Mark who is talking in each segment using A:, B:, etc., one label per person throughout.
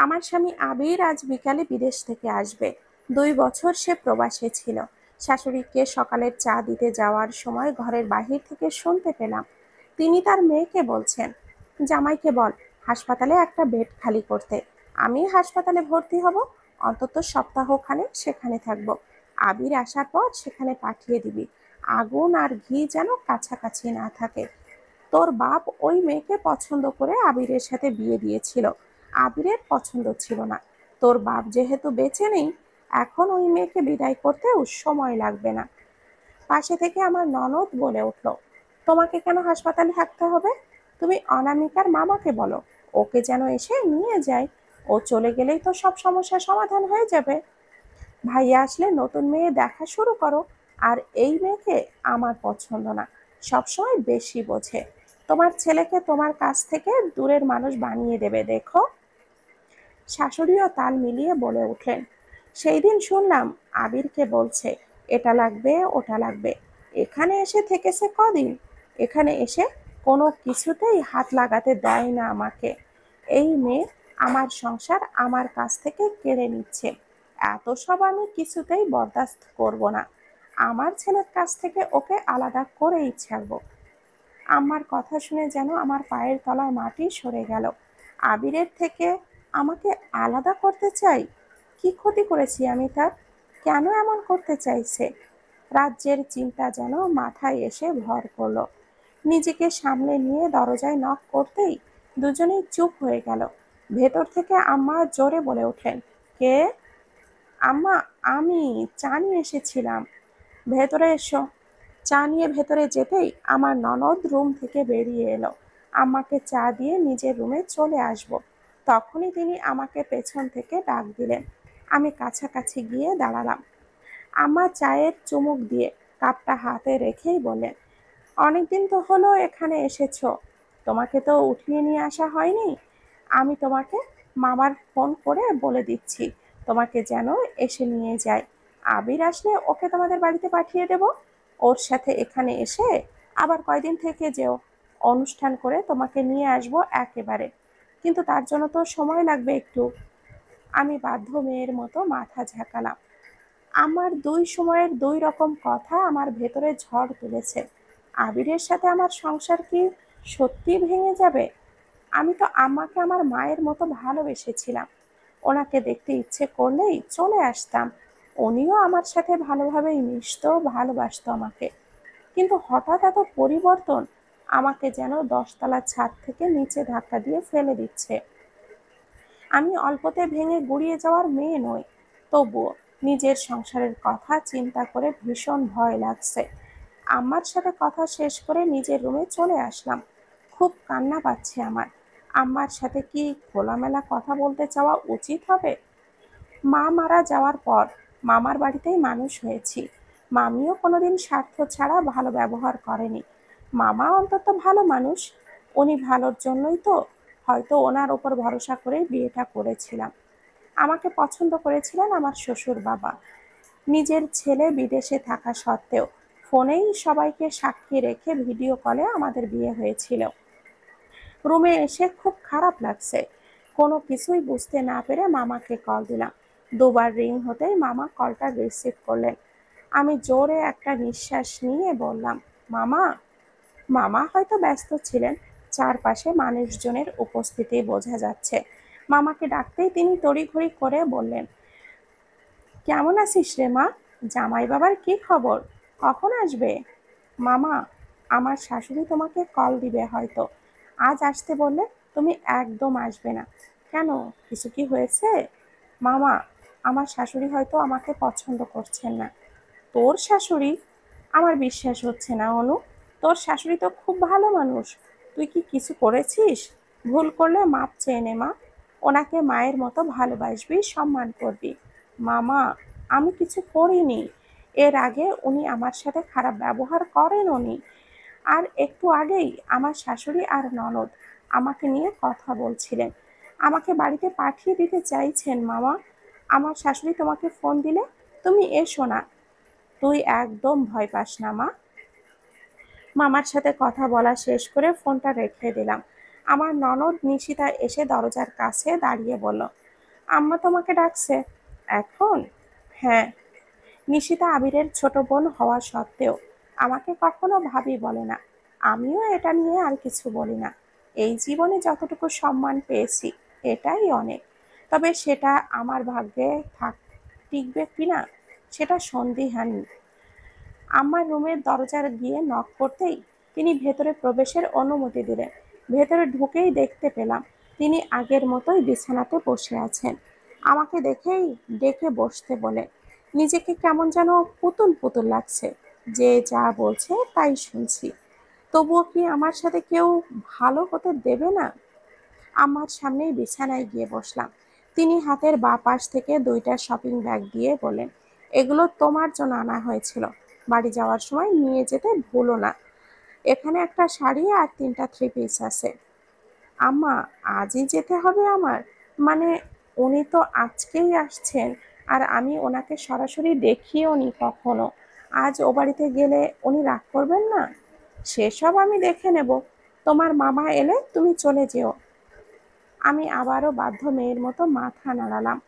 A: আমার স্বামী আবির আজ বিকালে বিদেশ থেকে আসবে। 2 বছর সে প্রবাসে ছিল। শাশুড়িকে সকালের চা দিতে যাওয়ার সময় ঘরের বাহির থেকে শুনতে পেলাম তিনি তার মেয়েকে বলছেন, জামাইকে বল হাসপাতালে একটা বেড খালি করতে। আমি হাসপাতালে ভর্তি হব, অন্তত সপ্তাহখানেক সেখানে থাকবো। আবির আসার পর সেখানে পাঠিয়ে দিবি। আগুন আর ঘি যেন কাছাকাছি না থাকে। তোর বাপ ওই মেয়েকে পছন্দ করে আবিরের সাথে বিয়ে দিয়েছিল। আবিরের পছন্দ ছিল না। তোর বাপ যেহেতু বেঁচে নেই, এখন ওই মেয়েকে বিদায় করতেও সময় লাগবে না। পাশে থেকে আমার ননদ বলে উঠল, তোমাকে কেন হাসপাতালে থাকতে হবে? তুমি অনামিকার মামাকে বলো, ওকে যেন এসে নিয়ে যায়। ও চলে গেলেই তো সব সমস্যার সমাধান হয়ে যাবে। ভাইয়া আসলে নতুন মেয়ে দেখা শুরু করো। আর এই মেয়েকে আমার পছন্দ না, সবসময় বেশি বোঝে। তোমার ছেলেকে তোমার কাছ থেকে দূরের মানুষ বানিয়ে দেবে দেখো। শাশুড়িও তাল মিলিয়ে বলে উঠলেন, সেই দিন শুনলাম আবিরকে বলছে এটা লাগবে ওটা লাগবে। এখানে এসে থেকেছে কদিন, এখানে এসে কোনো কিছুতেই হাত লাগাতে দেয় না আমাকে। এই মেয়ে আমার সংসার আমার কাছ থেকে কেড়ে নিচ্ছে। এত সব আমি কিছুতেই বরদাস্ত করব না। আমার ছেলের কাছ থেকে ওকে আলাদা করেই ছাড়বো। আমার কথা শুনে যেন আমার পায়ের তলায় মাটি সরে গেল। আবিরের থেকে আমাকে আলাদা করতে চাই? কি ক্ষতি করেছি আমি তার? কেন এমন করতে চাইছে? রাজ্যের চিন্তা যেন মাথায় এসে ভর করলো। নিজেকে সামলে নিয়ে দরজায় নক করতেই দুজনেই চুপ হয়ে গেল। ভেতর থেকে আম্মা জোরে বলে ওঠেন, কে? আম্মা, আমি চা নিয়ে এসেছিলাম। ভেতরে এসো। চা নিয়ে ভেতরে যেতেই আমার ননদ রুম থেকে বেরিয়ে এলো। আম্মাকে চা দিয়ে নিজের রুমে চলে আসব, তখনই তিনি আমাকে পেছন থেকে ডাক দিলেন। আমি কাছাকাছি গিয়ে দাঁড়ালাম। আম্মা চায়ের চুমুক দিয়ে কাপটা হাতে রেখেই বললেন, অনেকদিন তো হলো এখানে এসেছো, তোমাকে তো উঠিয়ে নিয়ে আসা হয়নি। আমি তোমাকে মামার ফোন করে বলে দিচ্ছি তোমাকে যেন এসে নিয়ে যায়। আবির আসলে ওকে তোমাদের বাড়িতে পাঠিয়ে দেব। ওর সাথে এখানে এসে আবার কয়দিন থেকে যেও। অনুষ্ঠান করে তোমাকে নিয়ে আসবো একেবারে, কিন্তু তার জন্য তো সময় লাগবে একটু। আমি বাধ্য মেয়ের মতো মাথা ঝাঁকালাম। আমার দুই সময়ের দুই রকম কথা আমার ভেতরে ঝড় তুলেছে। আবিরের সাথে আমার সংসার কি সত্যি ভেঙে যাবে? আমি তো আম্মাকে আমার মায়ের মতো ভালোবেসেছিলাম। ওনাকে দেখতে ইচ্ছে করলেই চলে আসতাম। উনিও আমার সাথে ভালোভাবেই মিশত, ভালোবাসতো আমাকে। কিন্তু হঠাৎ এত পরিবর্তন আমাকে যেন 10তলার ছাদ থেকে নিচে ধাক্কা দিয়ে ফেলে দিচ্ছে। আমি অল্পতে ভেঙে গুড়িয়ে যাওয়ার মেয়ে নই, তবুও নিজের সংসারের কথা চিন্তা করে ভীষণ ভয় লাগছে। আম্মার সাথে কথা শেষ করে নিজের রুমে চলে আসলাম। খুব কান্না পাচ্ছে আমার। আম্মার সাথে কি খোলামেলা কথা বলতে চাওয়া উচিত হবে? মা মারা যাওয়ার পর মামার বাড়িতেই মানুষ হয়েছি। মামিও কোনোদিন স্বার্থ ছাড়া ভালো ব্যবহার করেনি। মামা অন্তত ভালো মানুষ। উনি ভালোর জন্যই তো হয়তো ওনার ওপর ভরসা করেই বিয়েটা করেছিলাম। আমাকে পছন্দ করেছিলেন আমার শ্বশুর বাবা। নিজের ছেলে বিদেশে থাকা সত্ত্বেও ফোনেই সবাইকে সাক্ষী রেখে ভিডিও কলে আমাদের বিয়ে হয়েছিল। রুমে এসে খুব খারাপ লাগছে। কোনো কিছুই বুঝতে না পেরে মামাকে কল দিলাম। দুবার রিং হতেই মামা কলটা রিসিভ করলেন। আমি জোরে একটা নিঃশ্বাস নিয়ে বললাম, মামা। মামা হয়তো ব্যস্ত ছিলেন, চারপাশে মানুষজনের উপস্থিতি বোঝা যাচ্ছে। মামাকে ডাকতেই তিনি তড়িঘড়ি করে বললেন, কেমন আছিস রে মা? জামাই বাবার কি খবর? কখন আসবে? মামা, আমার শাশুড়ি তোমাকে কল দিবে হয়তো। আজ আসতে বললে তুমি একদম আসবে না। কেন, কিছু কি হয়েছে? মামা, আমার শাশুড়ি হয়তো আমাকে পছন্দ করছেন না। তোর শাশুড়ি? আমার বিশ্বাস হচ্ছে না অনু। তোর শাশুড়ি তো খুব ভালো মানুষ। তুই কি কিছু করেছিস? ভুল করলে মাপ চেয়ে নে মা। ওনাকে মায়ের মতো ভালোবাসবি, সম্মান করবি। মামা, আমি কিছু করিনি। এর আগে উনি আমার সাথে খারাপ ব্যবহার করেন উনি। আর একটু আগেই আমার শাশুড়ি আর ননদ আমাকে নিয়ে কথা বলছিলেন। আমাকে বাড়িতে পাঠিয়ে দিতে চাইছেন মামা। আমার শাশুড়ি তোমাকে ফোন দিলে তুমি এসো না। তুই একদম ভয় পাস না মা। মামার সাথে কথা বলা শেষ করে ফোনটা রেখে দিলাম। আমার ননদ নিশিতা এসে দরজার কাছে দাঁড়িয়ে বলল, আম্মা তোমাকে ডাকছে এখন? হ্যাঁ। নিশিতা আবিরের ছোট বোন হওয়া সত্ত্বেও আমাকে কখনো ভাবি বলে না। আমিও এটা নিয়ে আর কিছু বলি না। এই জীবনে যতটুকু সম্মান পেয়েছি এটাই অনেক। তবে সেটা আমার ভাগ্যে থাক টিকবে কিনা সেটা সন্দিহান। আমার রুমের দরজার গিয়ে নক করতেই তিনি ভেতরে প্রবেশের অনুমতি দিলেন। ভেতরে ঢুকেই দেখতে পেলাম তিনি আগের মতোই বিছানাতে বসে আছেন। আমাকে দেখেই ডেকে বসতে বলে। নিজেকে কেমন যেন পুতুল পুতুল লাগছে, যে যা বলছে তাই শুনছি। তবুও কি আমার সাথে কেউ ভালো হতে দেবে না? আমার সামনেই বিছানায় গিয়ে বসলাম। তিনি হাতের বাঁ পাশ থেকে দুইটা শপিং ব্যাগ দিয়ে বললেন, এগুলো তোমার জন্য আনা হয়েছিল, বাড়ি যাওয়ার সময় নিয়ে যেতে ভুলো না। এখানে একটা শাড়ি আর 3টা থ্রি পিস আছে। আম্মা, আজই যেতে হবে আমার? মানে উনি তো আজকেই আসছেন, আর আমি ওনাকে সরাসরি দেখিও নি কখনো। আজ ও বাড়িতে গেলে উনি রাগ করবেন না? সেসব আমি দেখে নেব। তোমার মামা এলে তুমি চলে যেও। আমি আবারও বাধ্য মেয়ের মতো মাথা নাড়ালাম।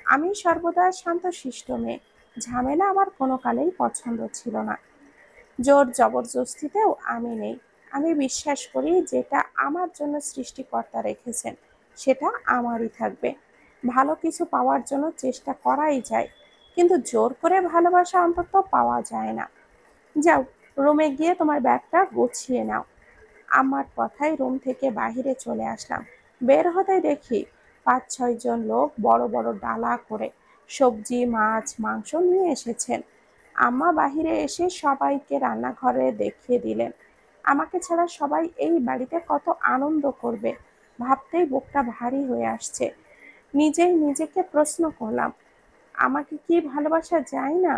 A: আমি সর্বদা শান্তশিষ্ট মেয়ে। ঝামেলা আমার কোনো কালেই পছন্দ ছিল না। জোর জবরদস্তিতেও আমি নেই। আমি বিশ্বাস করি যেটা আমার জন্য সৃষ্টিকর্তা রেখেছেন সেটা আমারই থাকবে। ভালো কিছু পাওয়ার জন্য চেষ্টা করাই যায়, কিন্তু জোর করে ভালোবাসা অন্তত পাওয়া যায় না। যাও, রুমে গিয়ে তোমার ব্যাগটা গুছিয়ে নাও। আমার কথায় রুম থেকে বাহিরে চলে আসলাম। বের হতেই দেখি 5-6 জন লোক বড় বড় ডালা করে সবজি, মাছ, মাংস নিয়ে এসেছেন। আম্মা বাহিরে এসে সবাইকে রান্নাঘরে দেখিয়ে দিলেন। আমাকে ছাড়া সবাই এই বাড়িতে কত আনন্দ করবে ভাবতেই বুকটা ভারী হয়ে আসছে। নিজেই নিজেকে প্রশ্ন করলাম, আমাকে কি ভালোবাসা যায় না?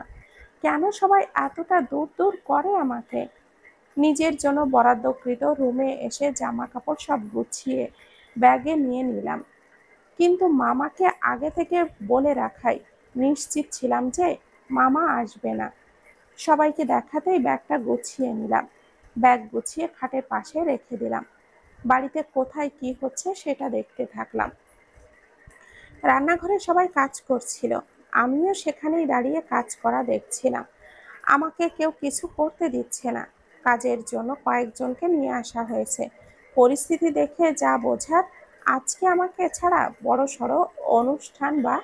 A: কেন সবাই এতটা দূর দূর করে আমাকে? নিজের জন্য বরাদ্দকৃত রুমে এসে জামা কাপড় সব গুছিয়ে ব্যাগে নিয়ে নিলাম। কিন্তু মামাকে আগে থেকে বলে রাখাই নিশ্চিত ছিলাম যে মামা আসবে না। সবাইকে দেখাতেই ব্যাগটা গুছিয়ে নিলাম। ব্যাগ গুছিয়ে খাটের পাশে রেখে দিলাম। বাড়িতে কোথায় কি হচ্ছে সেটা দেখতে থাকলাম। রান্নাঘরে সবাই কাজ করছিল, আমিও সেখানেই দাঁড়িয়ে কাজ করা দেখছিলাম। আমাকে কেউ কিছু করতে দিচ্ছে না। কাজের জন্য কয়েকজনকে নিয়ে আসা হয়েছে। পরিস্থিতি দেখে যা বোঝার, আজকে আমাকে ছাড়া বড়সড় অনুষ্ঠান বা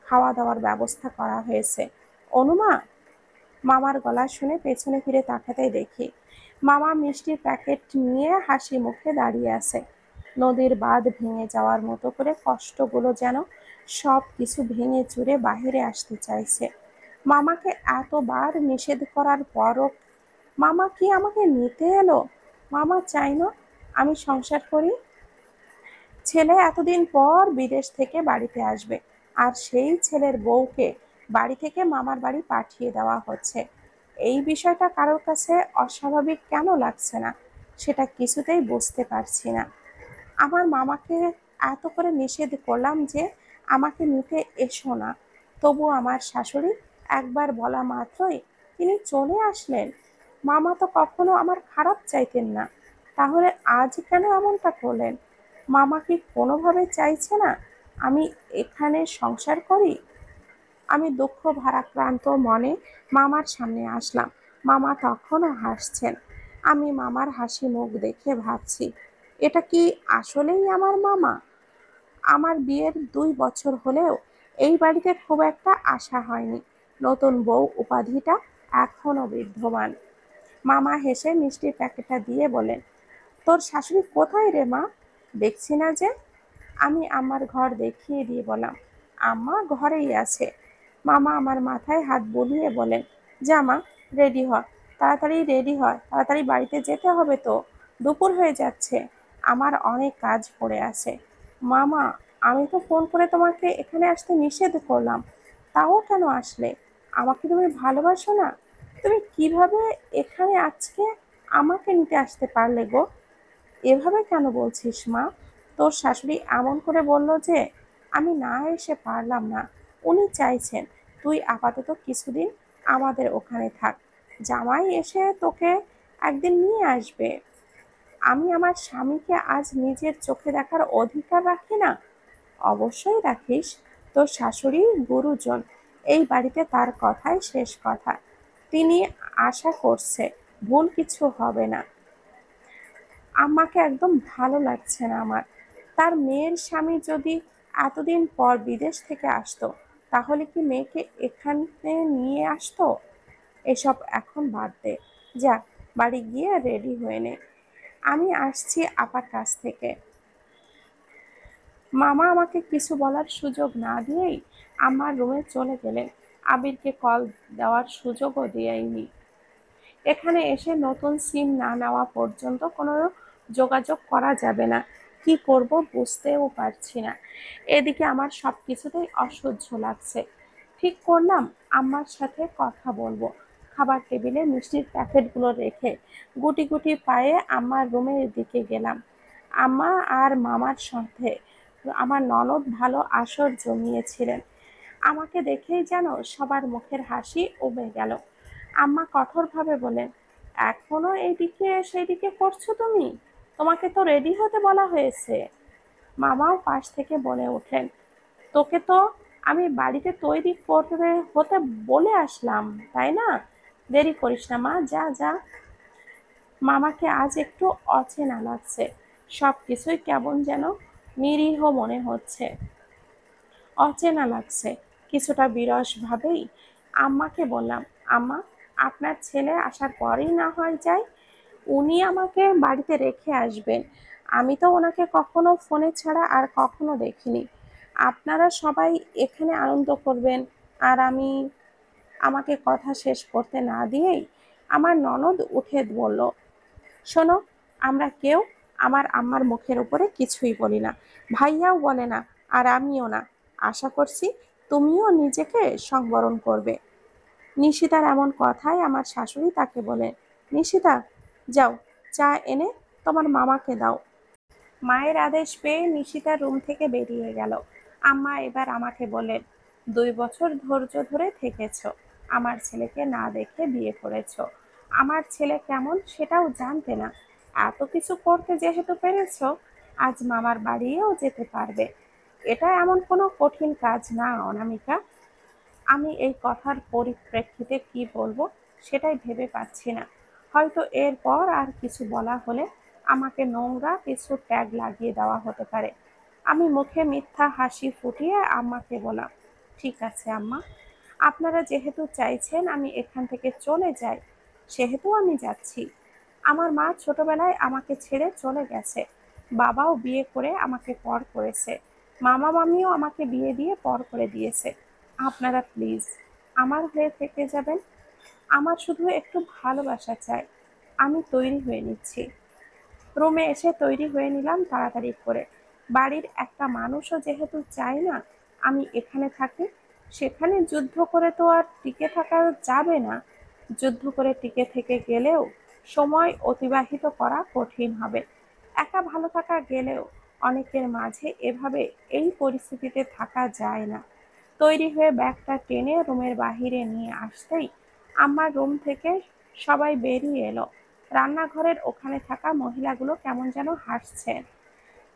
A: খাওয়া দাওয়ার ব্যবস্থা করা হয়েছে। অনুমা, মামার গলা শুনে পেছনে ফিরে তাকাতেই দেখি মামা মিষ্টির প্যাকেট নিয়ে হাসি মুখে দাঁড়িয়ে আছে। নদীর বাঁধ ভেঙে যাওয়ার মতো করে কষ্টগুলো যেন সব কিছু ভেঙে চুরে বাহিরে আসতে চাইছে। মামাকে এতবার নিষেধ করার পরও মামা কি আমাকে নিতে এলো? মামা চাই না আমি সংসার করি। ছেলে এতদিন পর বিদেশ থেকে বাড়িতে আসবে, আর সেই ছেলের বউকে বাড়ি থেকে মামার বাড়ি পাঠিয়ে দেওয়া হচ্ছে। এই বিষয়টা কারোর কাছে অস্বাভাবিক কেন লাগছে না সেটা কিছুতেই বুঝতে পারছি না। আমার মামাকে এত করে নিষেধ করলাম যে আমাকে নিতে এসো না, তবু আমার শাশুড়ি একবার বলা মাত্রই তিনি চলে আসলেন। মামা তো কখনো আমার খারাপ চাইতেন না, তাহলে আজ কেন এমনটা করলেন? মামা কি কোনোভাবে চাইছে না আমি এখানে সংসার করি? আমি দুঃখ ভারাক্রান্ত মনে মামার সামনে আসলাম। মামা তখনও হাসছেন। আমি মামার হাসি মুখ দেখে ভাবছি, এটা কি আসলেই আমার মামা? আমার বিয়ের 2 বছর হলেও এই বাড়িতে খুব একটা আশা হয়নি। নতুন বউ উপাধিটা এখনো বিদ্যমান। মামা হেসে মিষ্টির প্যাকেটটা দিয়ে বলেন, তোর শাশুড়ি কোথায় রে মা? দেখছি না যে। আমি আমার ঘর দেখিয়ে দিয়ে বললাম, আম্মা ঘরেই আছে। মামা আমার মাথায় হাত বুলিয়ে বলেন, যা মা, রেডি হ, তাড়াতাড়ি রেডি হয়, তাড়াতাড়ি বাড়িতে যেতে হবে তো, দুপুর হয়ে যাচ্ছে, আমার অনেক কাজ পড়ে আছে। মামা, আমি তো ফোন করে তোমাকে এখানে আসতে নিষেধ করলাম, তাও কেন আসলে? আমাকে তুমি ভালোবাসো না? তুমি কিভাবে এখানে আজকে আমাকে নিতে আসতে পারলে গো? এভাবে কেন বলছিস মা? তোর শাশুড়ি এমন করে বলল যে আমি না এসে পারলাম না। উনি চাইছেন তুই আপাতত কিছুদিন আমাদের ওখানে থাক। জামাই এসে তোকে একদিন নিয়ে আসবে। আমি আমার স্বামীকে আজ নিজের চোখে দেখার অধিকার রাখি না? অবশ্যই রাখিস। তোর শাশুড়ি গুরুজন, এই বাড়িতে তার কথাই শেষ কথা। তিনি আশা করছে ভুল কিছু হবে না। আম্মাকে একদম ভালো লাগছে না আমার। তার মেয়ের স্বামী যদি এতদিন পর বিদেশ থেকে আসতো, তাহলে কি মেয়েকে এখানে নিয়ে আসতো? এসব এখন বাদ দে, যা বাড়ি গিয়ে রেডি হয়ে নে, আমি আসছি আপার কাছ থেকে। মামা আমাকে কিছু বলার সুযোগ না দিয়েই আমার রুমে চলে গেলেন। আবিরকে কল দেওয়ার সুযোগও দেয়নি। এখানে এসে নতুন সিম না নেওয়া পর্যন্ত কোনো যোগাযোগ করা যাবে না। কি করব বুঝতেও পারছি না। এদিকে আমার সবকিছুতেই অসহ্য লাগছে। ঠিক করলাম আম্মার সাথে কথা বলবো। খাবার টেবিলে মিষ্টির প্যাকেটগুলো রেখে গুটি গুটি পায়ে আম্মার রুমের দিকে গেলাম। আম্মা আর মামার সাথে আমার ননদ ভালো আসর জমিয়েছিলেন। আমাকে দেখেই যেন সবার মুখের হাসি উবে গেল। আম্মা কঠোরভাবে বলেন, এখনো এইদিকে সেইদিকে করছো তুমি? তোমাকে তো রেডি হতে বলা হয়েছে। মামাও পাশ থেকে বলে ওঠেন, তোকে তো আমি বাড়িতে তৈরি করে হতে বলে আসলাম, তাই না? দেরি করিস না মা, যা যা। মামাকে আজ একটু অচেনা লাগছে। সবকিছুই কেমন যেন নিরীহ মনে হচ্ছে, অচেনা লাগছে। কিছুটা বিরস ভাবেই আম্মাকে বললাম, আম্মা, আপনার ছেলে আসার পরেই না হয় যাই। উনি আমাকে বাড়িতে রেখে আসবেন। আমি তো ওনাকে কখনো ফোনে ছাড়া আর কখনো দেখিনি। আপনারা সবাই এখানে আনন্দ করবেন, আর আমাকে কথা শেষ করতে না দিয়েই আমার ননদ উঠে বলল, শোনো, আমরা কেউ আমার আম্মার মুখের উপরে কিছুই বলি না, ভাইয়াও বলে না, আর আমিও না। আশা করছি তুমিও নিজেকে সংবরণ করবে। নিশিতার এমন কথায় আমার শাশুড়ি তাকে বলেন, নিশিতা, যাও, চা এনে তোমার মামাকে দাও। মায়ের আদেশ পেয়ে নিশিতা রুম থেকে বেরিয়ে গেল। আম্মা এবার আমাকে বললেন, 2 বছর ধৈর্য ধরে থেকেছ, আমার ছেলেকে না দেখে বিয়ে করেছ, আমার ছেলে কেমন সেটাও জানতে না। এত কিছু করতে যেহেতু পেরেছ, আজ মামার বাড়িও যেতে পারবে। এটা এমন কোনো কঠিন কাজ না অনামিকা। আমি এই কথার পরিপ্রেক্ষিতে কি বলবো সেটাই ভেবে পাচ্ছি না। হয়তো এরপর আর কিছু বলা হলে আমাকে নোংরা কিছু ট্যাগ লাগিয়ে দেওয়া হতে পারে। আমি মুখে মিথ্যা হাসি ফুটিয়ে আম্মাকে বললাম, ঠিক আছে আম্মা, আপনারা যেহেতু চাইছেন আমি এখান থেকে চলে যাই, সেহেতু আমি যাচ্ছি। আমার মা ছোটবেলায় আমাকে ছেড়ে চলে গেছে। বাবাও বিয়ে করে আমাকে পর করেছে। মামা মামিও আমাকে বিয়ে দিয়ে পর করে দিয়েছে। আপনারা প্লিজ আমার হয়ে থেকে যাবেন। আমার শুধু একটু ভালোবাসা চাই। আমি তৈরি হয়ে নিচ্ছি। রুমে এসে তৈরি হয়ে নিলাম তাড়াতাড়ি করে। বাড়ির একটা মানুষও যেহেতু চায় না আমি এখানে থাকি, সেখানে যুদ্ধ করে তো আর টিকে থাকা যাবে না। যুদ্ধ করে টিকে থেকে গেলেও সময় অতিবাহিত করা কঠিন হবে। একা ভালো থাকা গেলেও অনেকের মাঝে এভাবে এই পরিস্থিতিতে থাকা যায় না। তৈরি হয়ে ব্যাগটা টেনে রুমের বাহিরে নিয়ে আসতেই আমার রুম থেকে সবাই বেরিয়ে এলো। রান্নাঘরের ওখানে থাকা মহিলাগুলো কেমন যেন হাসছে।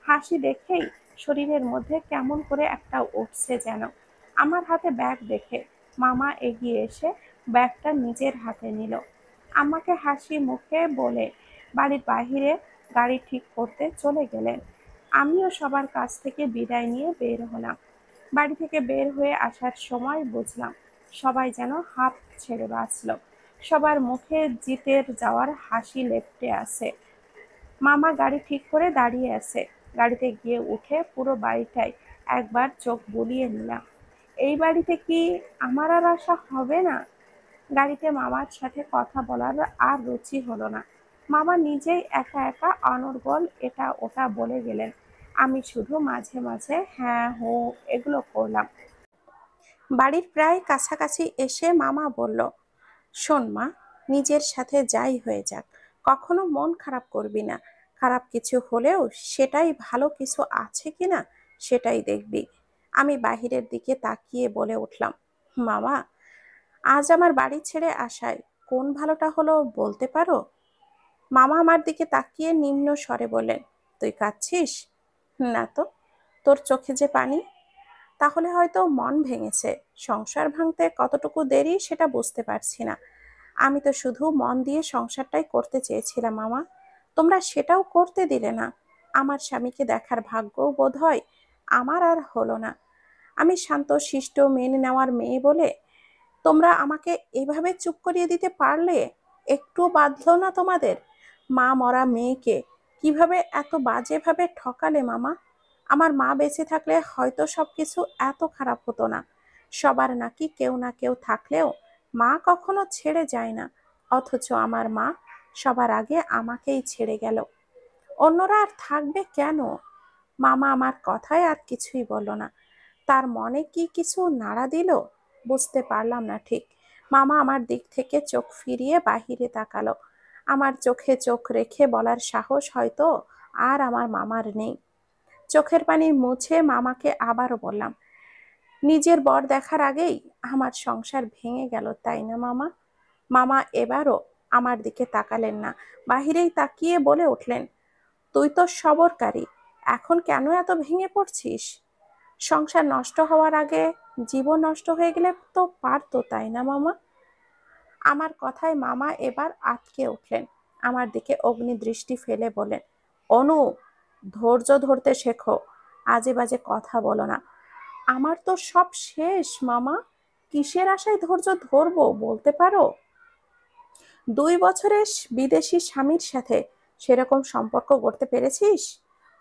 A: হাসি দেখেই শরীরের মধ্যে কেমন করে একটা উঠছে যেন। আমার হাতে ব্যাগ দেখে মামা এগিয়ে এসে ব্যাগটা নিজের হাতে নিল। আমাকে হাসি মুখে বলে বাড়ির বাহিরে গাড়ি ঠিক করতে চলে গেলেন। আমিও সবার কাছ থেকে বিদায় নিয়ে বের হলাম। বাড়ি থেকে বের হয়ে আসার সময় বুঝলাম সবাই যেন হাঁপ ছেড়ে বাঁচল। সবার মুখে জিতের যাওয়ার হাসি লেপ্টে আছে। মামা গাড়ি ঠিক করে দাঁড়িয়ে আছে। গাড়িতে গিয়ে উঠে পুরো বাড়িটাই একবার চোখ বুলিয়ে নিলাম। এই বাড়িতে কি আমার আর আশা হবে না? গাড়িতে মামার সাথে কথা বলার আর রুচি হলো না। মামা নিজেই একা একা অনর্গল এটা ওটা বলে গেলেন। আমি শুধু মাঝে মাঝে হ্যাঁ হো এগুলো করলাম। বাড়ির প্রায় কাছাকাছি এসে মামা বলল, শোন মা, নিজের সাথে যাই হয়ে যাক, কখনো মন খারাপ করবি না। খারাপ কিছু হলেও সেটাই ভালো কিছু আছে কিনা সেটাই দেখবি। আমি বাহিরের দিকে তাকিয়ে বলে উঠলাম, মামা, আজ আমার বাড়ি ছেড়ে আসায় কোন ভালোটা হলো বলতে পারো? মামা আমার দিকে তাকিয়ে নিম্ন স্বরে বললেন, তুই কাঁদছিস? না তো, তোর চোখে যে পানি। তাহলে হয়তো মন ভেঙেছে। সংসার ভাঙতে কতটুকু দেরি সেটা বুঝতে পারছি না। আমি তো শুধু মন দিয়ে সংসারটাই করতে চেয়েছিলাম মামা, তোমরা সেটাও করতে দিলে না। আমার স্বামীকে দেখার ভাগ্যও বোধহয় আমার আর হলো না। আমি শান্ত শিষ্ট মেনে নেওয়ার মেয়ে বলে তোমরা আমাকে এভাবে চুপ করিয়ে দিতে পারলে? একটু বাঁধলো না তোমাদের? মা মরা মেয়েকে কিভাবে এত বাজেভাবে ঠকালে মামা? আমার মা বেঁচে থাকলে হয়তো সবকিছু এত খারাপ হতো না। সবার নাকি কেউ না কেউ থাকলেও মা কখনো ছেড়ে যায় না, অথচ আমার মা সবার আগে আমাকেই ছেড়ে গেল। অন্যরা আর থাকবে কেন? মামা আমার কথায় আর কিছুই বলল না। তার মনে কি কিছু নাড়া দিল বুঝতে পারলাম না ঠিক। মামা আমার দিক থেকে চোখ ফিরিয়ে বাহিরে তাকালো। আমার চোখে চোখ রেখে বলার সাহস হয়তো আর আমার মামার নেই। চোখের পানি মুছে মামাকে আবারও বললাম, নিজের বর দেখার আগেই আমার সংসার ভেঙে গেল, তাই না মামা? মামা এবারও আমার দিকে তাকালেন না, বাহিরেই তাকিয়ে বলে উঠলেন, তুই তো সবরকারী, এখন কেন এত ভেঙে পড়ছিস? সংসার নষ্ট হওয়ার আগে জীবন নষ্ট হয়ে গেলে তো পারতো, তাই না মামা? আমার কথায় মামা এবার আটকে উঠলেন। আমার দিকে অগ্নি দৃষ্টি ফেলে বলেন, অনু, ধৈর্য ধরতে শেখো, আজে বাজে কথা বলো না। আমার তো সব শেষ মামা, কিসের আশায় ধৈর্য ধরবো বলতে পারো? 2 বছরের বিদেশি স্বামীর সাথে সেরকম সম্পর্ক করতে পেরেছিস?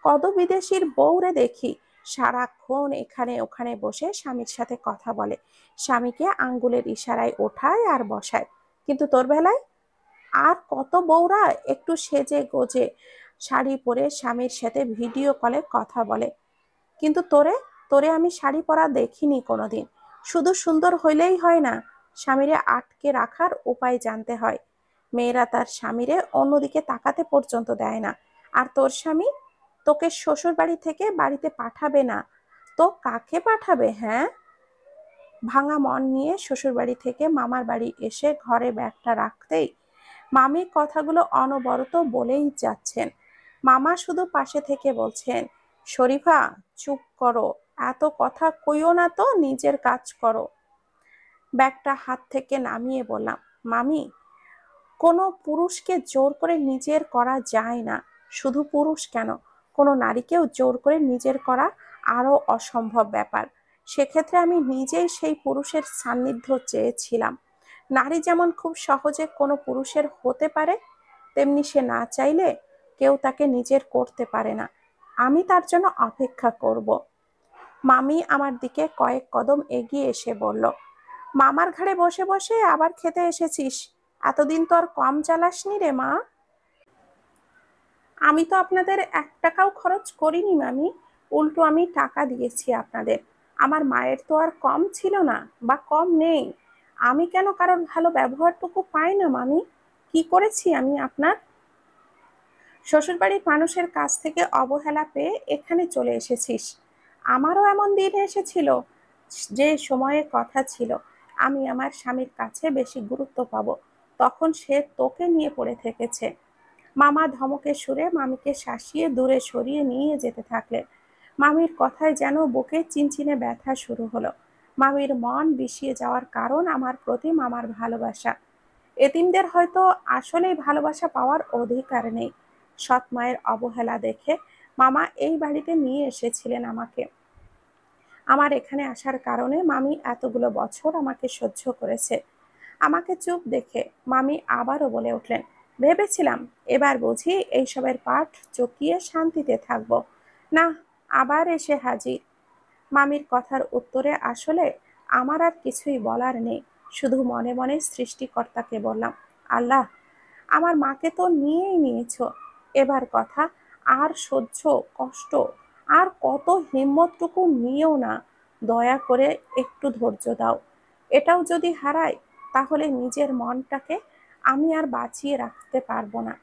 A: কত বিদেশির বউরে দেখি সারাক্ষণ এখানে ওখানে বসে স্বামীর সাথে কথা বলে, স্বামীকে আঙ্গুলের ইশারায় ওঠায় আর বসায়। কিন্তু তোর বেলায় আর কত বউরা একটু সেজে গোজে শাড়ি পরে স্বামীর সাথে ভিডিও কলে কথা বলে, কিন্তু তোরে তোরে আমি শাড়ি পরা দেখিনি কোনোদিন। শুধু সুন্দর হইলেই হয় না, স্বামীরে আটকে রাখার উপায় জানতে হয়। মেয়েরা তার স্বামীরে অন্যদিকে তাকাতে পর্যন্ত দেয় না। আর তোর স্বামী তোকে শ্বশুর বাড়ি থেকে বাড়িতে পাঠাবে না তো কাকে পাঠাবে? হ্যাঁ? ভাঙা মন নিয়ে শ্বশুর বাড়ি থেকে মামার বাড়ি এসে ঘরে ব্যাগটা রাখতেই মামি কথাগুলো অনবরত বলেই যাচ্ছেন। মামা শুধু পাশে থেকে বলছেন, শরীফা চুপ করো, এত কথা কইও না তো, নিজের কাজ করো। ব্যাগটা হাত থেকে নামিয়ে বললাম, মামি, কোনো পুরুষকে জোর করে নিজের করা যায় না। শুধু পুরুষ কেন, কোনো নারীকেও জোর করে নিজের করা আরো অসম্ভব ব্যাপার। সেক্ষেত্রে আমি নিজেই সেই পুরুষের সান্নিধ্য চেয়েছিলাম। নারী যেমন খুব সহজে কোনো পুরুষের হতে পারে, তেমনি সে না চাইলে কেউ তাকে নিজের করতে পারে না। আমি তার জন্য অপেক্ষা করব। মামি আমার দিকে কয়েক কদম এগিয়ে এসে বলল, মামার ঘাড়ে বসে বসে আবার খেতে এসেছিস? এতদিন তো আর কম চালাসনি রে মা। আমি তো আপনাদের 1 টাকাও খরচ করিনি মামি, উল্টো আমি টাকা দিয়েছি আপনাদের। আমার মায়ের তো আর কম ছিল না বা কম নেই। আমি কেন কারোর ভালো ব্যবহারটুকু পাই না মামি? কি করেছি আমি আপনার? শ্বশুরবাড়ির মানুষের কাছ থেকে অবহেলা পেয়ে এখানে চলে এসেছিস। আমারও এমন দিন এসেছিল যে সময়ের কথা ছিল আমি আমার স্বামীর কাছে বেশি গুরুত্ব পাবো, তখন সে তোকে নিয়ে পড়ে থেকেছে। মামা ধমকে সুরে মামিকে শাসিয়ে দূরে সরিয়ে নিয়ে যেতে থাকলেন। মামির কথায় যেন বুকে চিনচিনে ব্যথা শুরু হলো। মামির মন বিষিয়ে যাওয়ার কারণ আমার প্রতি মামার ভালোবাসা। এতিমদের হয়তো আসলেই ভালোবাসা পাওয়ার অধিকার নেই। সৎ মায়ের অবহেলা দেখে মামা এই বাড়িতে নিয়ে এসেছিলেন আমাকে। আমার এখানে আসার কারণে মামি এতগুলো বছর আমাকে সহ্য করেছে। আমাকে চুপ দেখে মামি আবারও বলে উঠলেন, ভেবেছিলাম এবার বুঝি এইসবের পাঠ চুকিয়ে শান্তিতে থাকবো, না, আবার এসে হাজির। মামির কথার উত্তরে আসলে আমার আর কিছুই বলার নেই, শুধু মনে মনে সৃষ্টিকর্তাকে বললাম, আল্লাহ, আমার মাকে তো নিয়েই নিয়েছো, এবার কথা আর সহ্য কষ্ট আর কত হিম্মতটুকু নিয়েও না, দয়া করে একটু ধৈর্য দাও। এটাও যদি হারাই তাহলে নিজের মনটাকে আমি আর বাঁচিয়ে রাখতে পারবো না।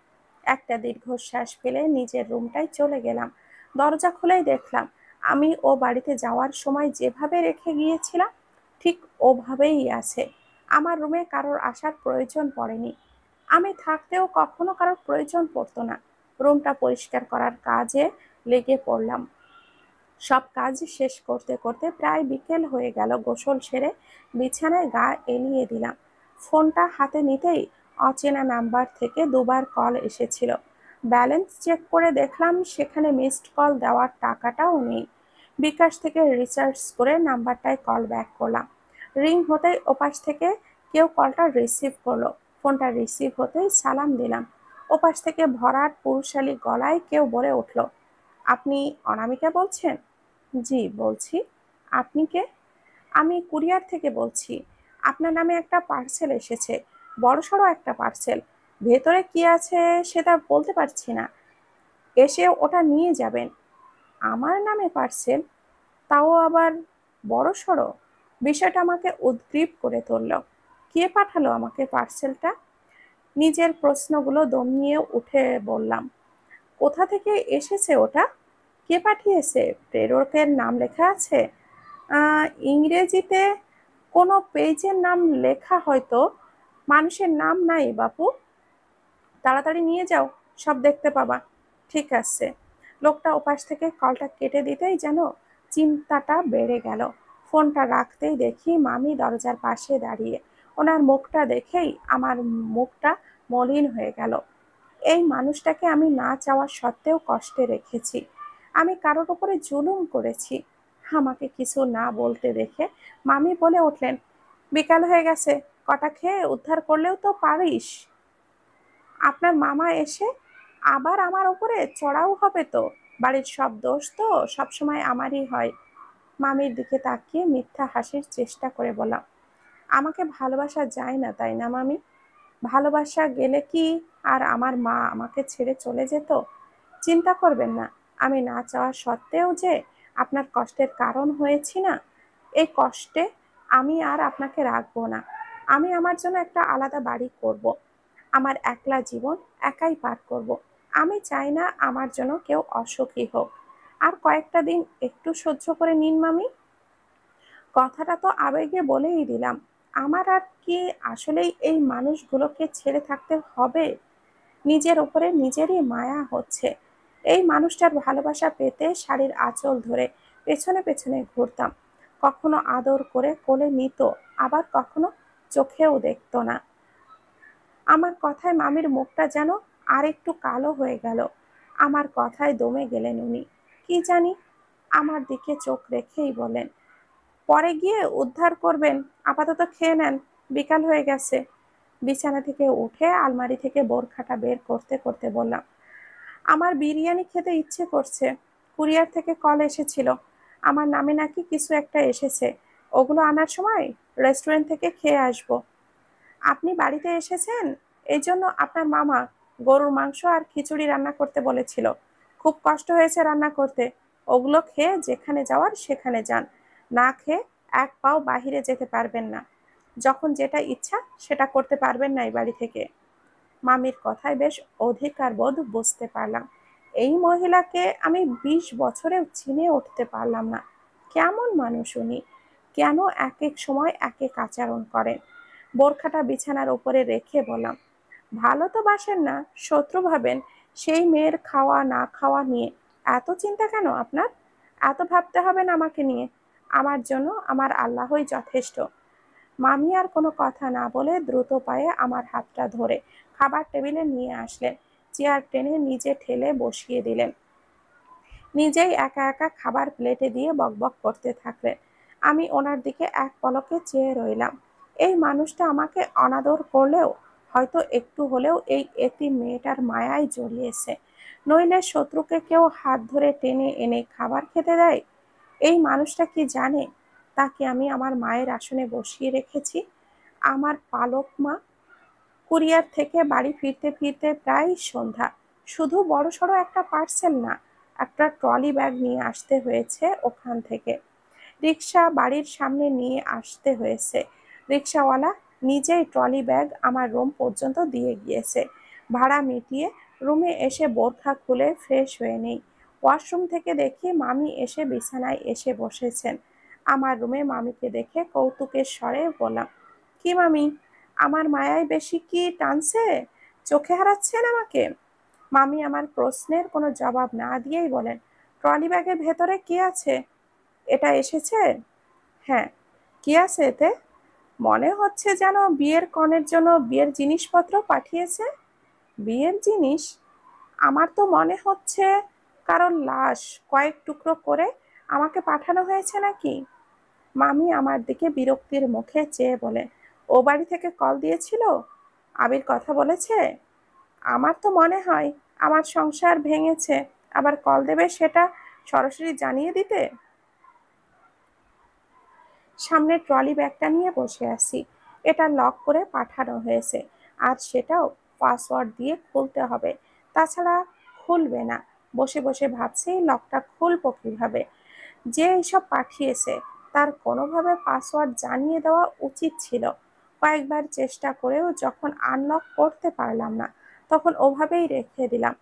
A: একটা দীর্ঘশ্বাস ফেলে নিজের রুমটায় চলে গেলাম। দরজা খুলেই দেখলাম আমি ও বাড়িতে যাওয়ার সময় যেভাবে রেখে গিয়েছিলাম ঠিক ওভাবেই আছে। আমার রুমে কারোর আসার প্রয়োজন পড়েনি, আমি থাকতেও কখনো কারোর প্রয়োজন পড়তো না। রুমটা পরিষ্কার করার কাজে লেগে পড়লাম। সব কাজ শেষ করতে করতে প্রায় বিকেল হয়ে গেল। গোসল সেরে বিছানায় গা এলিয়ে দিলাম। ফোনটা হাতে নিতেই অচেনা নাম্বার থেকে দুবার কল এসেছিল। ব্যালেন্স চেক করে দেখলাম সেখানে মিসড কল দেওয়ার টাকাটাও নেই। বিকাশ থেকে রিচার্জ করে নাম্বারটায় কল ব্যাক করলাম। রিং হতেই ওপাশ থেকে কেউ কলটা রিসিভ করলো। ফোনটা রিসিভ হতেই সালাম দিলাম। ওপাশ থেকে ভরাট পুরুষালী গলায় কেউ বলে উঠল, আপনি অনামিকা বলছেন? জি বলছি। আপনি কে? আমি কুরিয়ার থেকে বলছি। আপনার নামে একটা পার্সেল এসেছে, বড়সড় একটা পার্সেল। ভেতরে কি আছে সেটা বলতে পারছি না, এসে ওটা নিয়ে যাবেন। আমার নামে পার্সেল? তাও আবার বড়সড়? বিষয়টা আমাকে উদ্গ্রীব করে তুলল। কে পাঠালো আমাকে পার্সেলটা? নিজের প্রশ্নগুলো দমিয়ে উঠে বললাম, কোথা থেকে এসেছে ওটা? কে পাঠিয়েছে? প্রেরকের নাম লেখা আছে? ইংরেজিতে কোনো পেজের নাম লেখা হয়তো, মানুষের নাম নাই বাপু। তাড়াতাড়ি নিয়ে যাও, সব দেখতে পাবা। ঠিক আছে। লোকটা ওপাশ থেকে কলটা কেটে দিতেই যেন চিন্তাটা বেড়ে গেল। ফোনটা রাখতেই দেখি মামি দরজার পাশে দাঁড়িয়ে। ওনার মুখটা দেখেই আমার মুখটা মলিন হয়ে গেল। এই মানুষটাকে আমি না চাওয়া সত্ত্বেও কষ্টে রেখেছি। আমি কারোর উপরে জুলুম করেছি। আমাকে কিছু না বলতে দেখে মামি বলে উঠলেন, বিকাল হয়ে গেছে, কটা খেয়ে উদ্ধার করলেও তো পারিস। আপনার মামা এসে আবার আমার উপরে চড়াও হবে তো। বাড়ির সব দোষ তো সবসময় আমারই হয়। মামির দিকে তাকিয়ে মিথ্যা হাসির চেষ্টা করে বললাম, আমাকে ভালোবাসা যায় না তাই না মামি? ভালোবাসা গেলে কি আর আমার মা আমাকে ছেড়ে চলে যেত? চিন্তা করবেন না, আমি না চাওয়া সত্ত্বেও যে আপনার কষ্টের কারণ হয়েছি না, এই কষ্টে আমি আর আপনাকে রাখবো না। আমি আমার জন্য একটা আলাদা বাড়ি করব। আমার একলা জীবন একাই পার করব। আমি চাই না আমার জন্য কেউ অসুখী হোক। আর কয়েকটা দিন একটু সহ্য করে নিন মামি। কথাটা তো আবেগে বলেই দিলাম। আমার আর কি আসলেই এই মানুষগুলোকে ছেড়ে থাকতে হবে? নিজের ওপরে নিজেরই মায়া হচ্ছে। এই মানুষটার ভালোবাসা পেতে শাড়ির আঁচল ধরে পেছনে পেছনে ঘুরতাম। কখনো আদর করে কোলে নিত, আবার কখনো চোখেও দেখতো না। আমার কথায় মামির মুখটা যেন আর একটু কালো হয়ে গেল। আমার কথায় দমে গেলেন উনি। কি জানি, আমার দিকে চোখ রেখেই বলেন, পরে গিয়ে উদ্ধার করবেন, আপাতত খেয়ে নেন, বিকাল হয়ে গেছে। বিছানা থেকে উঠে আলমারি থেকে বোরখাটা বের করতে করতে বললাম, আমার বিরিয়ানি খেতে ইচ্ছে করছে। কুরিয়ার থেকে কল এসেছিল, আমার নামে নাকি কিছু একটা এসেছে। ওগুলো আনার সময় রেস্টুরেন্ট থেকে খেয়ে আসবো। আপনি বাড়িতে এসেছেন, এই জন্য আপনার মামা গরুর মাংস আর খিচুড়ি রান্না করতে বলেছিল। খুব কষ্ট হয়েছে রান্না করতে। ওগুলো খেয়ে যেখানে যাওয়ার সেখানে যান। না খেয়ে এক পাও বাহিরে যেতে পারবেন না। যখন যেটা ইচ্ছা সেটা করতে পারবেন না এই বাড়ি থেকে। মামির কথায় বেশ অধিকার বোধ বুঝতে পারলাম। এই মহিলাকে আমি 20 বছরেও চিনে উঠতে পারলাম না। কেমন মানুষ উনি? কেন এক এক সময় এক এক আচরণ করেন? বোরখাটা বিছানার উপরে রেখে বললাম, ভালো তো বাসেন না, শত্রু ভাবেন। সেই মেয়ের খাওয়া না খাওয়া নিয়ে এত চিন্তা কেন আপনার? এত ভাবতে হবে না আমাকে নিয়ে। আমার জন্য আমার আল্লাহই যথেষ্ট। মামি আর কোনো কথা না বলে দ্রুত পায়ে আমার হাতটা ধরে খাবার টেবিলে নিয়ে আসলেন। চেয়ার টেনে নিজে ঠেলে বসিয়ে দিলেন। নিজেই একা একা খাবার প্লেটে দিয়ে বকবক করতে থাকলেন। আমি ওনার দিকে এক পলকে চেয়ে রইলাম। এই মানুষটা আমাকে অনাদর করলেও হয়তো একটু হলেও এই এতিম মেয়েটার মায়ায় জড়িয়েছে। নইলে শত্রুকে কেউ হাত ধরে টেনে এনে খাবার খেতে দেয়? এই মানুষটা কি জানে তাকে আমি আমার মায়ের আসনে বসিয়ে রেখেছি? আমার পালক মা। কুরিয়ার থেকে বাড়ি ফিরতে ফিরতে প্রায় সন্ধ্যা। শুধু বড়সড় একটা পার্সেল না, একটা ট্রলি ব্যাগ নিয়ে আসতে হয়েছে ওখান থেকে। রিক্সা বাড়ির সামনে নিয়ে আসতে হয়েছে। রিক্সাওয়ালা নিজেই ট্রলি ব্যাগ আমার রুম পর্যন্ত দিয়ে গিয়েছে। ভাড়া মিটিয়ে রুমে এসে বোরখা খুলে ফ্রেশ হয়ে নেই। ওয়াশরুম থেকে দেখি মামি এসে বিছানায় এসে বসেছেন। আমার রুমে মামিকে দেখে কৌতুকের স্বরে বললাম, কি মামি, আমার মায়ায় বেশি কি টানছে? চোখে হারাচ্ছেন আমাকে? মামি আমার প্রশ্নের কোনো জবাব না দিয়েই বলেন, ট্রলি ব্যাগের ভেতরে কি আছে? এটা এসেছে? হ্যাঁ। কি আছে এতে? মনে হচ্ছে যেন বিয়ের কনের জন্য বিয়ের জিনিসপত্র পাঠিয়েছে। বিয়ের জিনিস? আমার তো মনে হচ্ছে কারোর লাশ কয়েক টুকরো করে আমাকে পাঠানো হয়েছে নাকি। মামি আমার দিকে বিরক্তির মুখে চেয়ে বলে, ও বাড়ি থেকে কল দিয়েছিল? আবির কথা বলেছে? আমার তো মনে হয় আমার সংসার ভেঙেছে, আবার কল দেবে সেটা সরাসরি জানিয়ে দিতে। সামনে ট্রলি ব্যাগটা নিয়ে বসে আছি। এটা লক করে পাঠানো হয়েছে, আর সেটাও পাসওয়ার্ড দিয়ে খুলতে হবে, তাছাড়া খুলবে না। বসে বসে ভাবছি লকটা খুলবো কিভাবে। যে এইসব পাঠিয়েছে তার কোনোভাবে পাসওয়ার্ড জানিয়ে দেওয়া উচিত ছিল। কয়েকবার চেষ্টা করেও যখন আনলক করতে পারলাম না, তখন ওভাবেই রেখে দিলাম।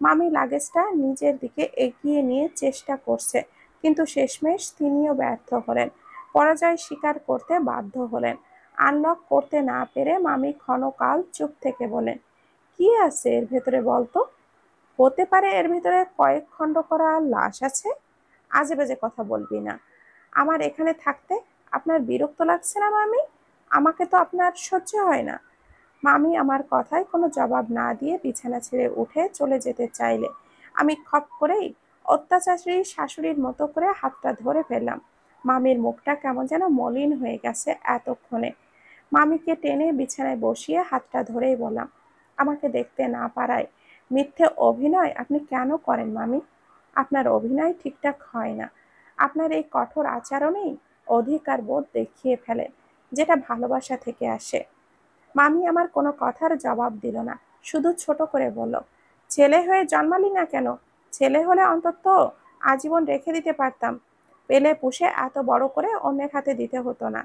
A: মামি লাগেজটা নিজের দিকে এগিয়ে নিয়ে চেষ্টা করছে, কিন্তু শেষমেশ তিনিও ব্যর্থ হলেন, পরাজয় স্বীকার করতে বাধ্য হলেন। আনলক করতে না পেরে মামি ক্ষণকাল চুপ থেকে বলেন, কি আছে এর ভেতরে বলতো? হতে পারে এর ভিতরে কয়েক খণ্ড করা লাশ আছে। আজে বাজে কথা বলবি না। আমার এখানে থাকতে আপনার বিরক্ত লাগছে না মামি? আমাকে তো আপনার সহ্য হয় না। মামি আমার কথায় কোনো জবাব না দিয়ে বিছানা ছেড়ে উঠে চলে যেতে চাইলে আমি খপ করেই অত্যাচারী শাশুড়ির মতো করে হাতটা ধরে ফেললাম। মামির মুখটা কেমন যেন মলিন হয়ে গেছে এতক্ষণে। মামিকে টেনে বিছানায় বসিয়ে হাতটা ধরেই বললাম, আমাকে দেখতে না পারায় মিথ্যে অভিনয় আপনি কেন করেন মামি? আপনার অভিনয় ঠিকঠাক হয় না। আপনার এই কঠোর আচরণেই অধিকার বোধ দেখিয়ে ফেলেন, যেটা ভালোবাসা থেকে আসে। মামি আমার কোনো কথার জবাব দিল না, শুধু ছোট করে বলল, ছেলে হয়ে জন্মালি না কেন? ছেলে হলে অন্তত আজীবন রেখে দিতে পারতাম, পেলে পুষে এত বড় করে অন্যের হাতে দিতে হতো না।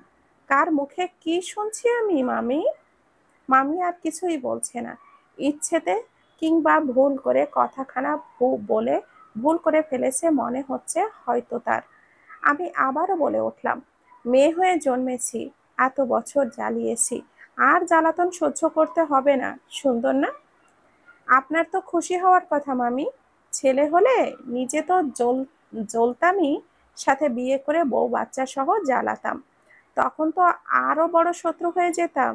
A: কার মুখে কি শুনছি আমি মামি? মামি আর কিছুই বলছে না। ইচ্ছেতে কিংবা ভুল করে কথাখানা বলে ভুল করে ফেলেছে মনে হচ্ছে হয়তো তার। আমি আবারও বলে উঠলাম, মেয়ে হয়ে জন্মেছি, এত বছর জ্বালিয়েছি, আর জ্বালাতন সহ্য করতে হবে না। সুন্দর না? আপনার তো খুশি হওয়ার কথা মামি। ছেলে হলে নিজে তো জ্বলতামই, সাথে বিয়ে করে বউ বাচ্চা সহ জ্বালাতাম। তখন তো আরো বড় শত্রু হয়ে যেতাম।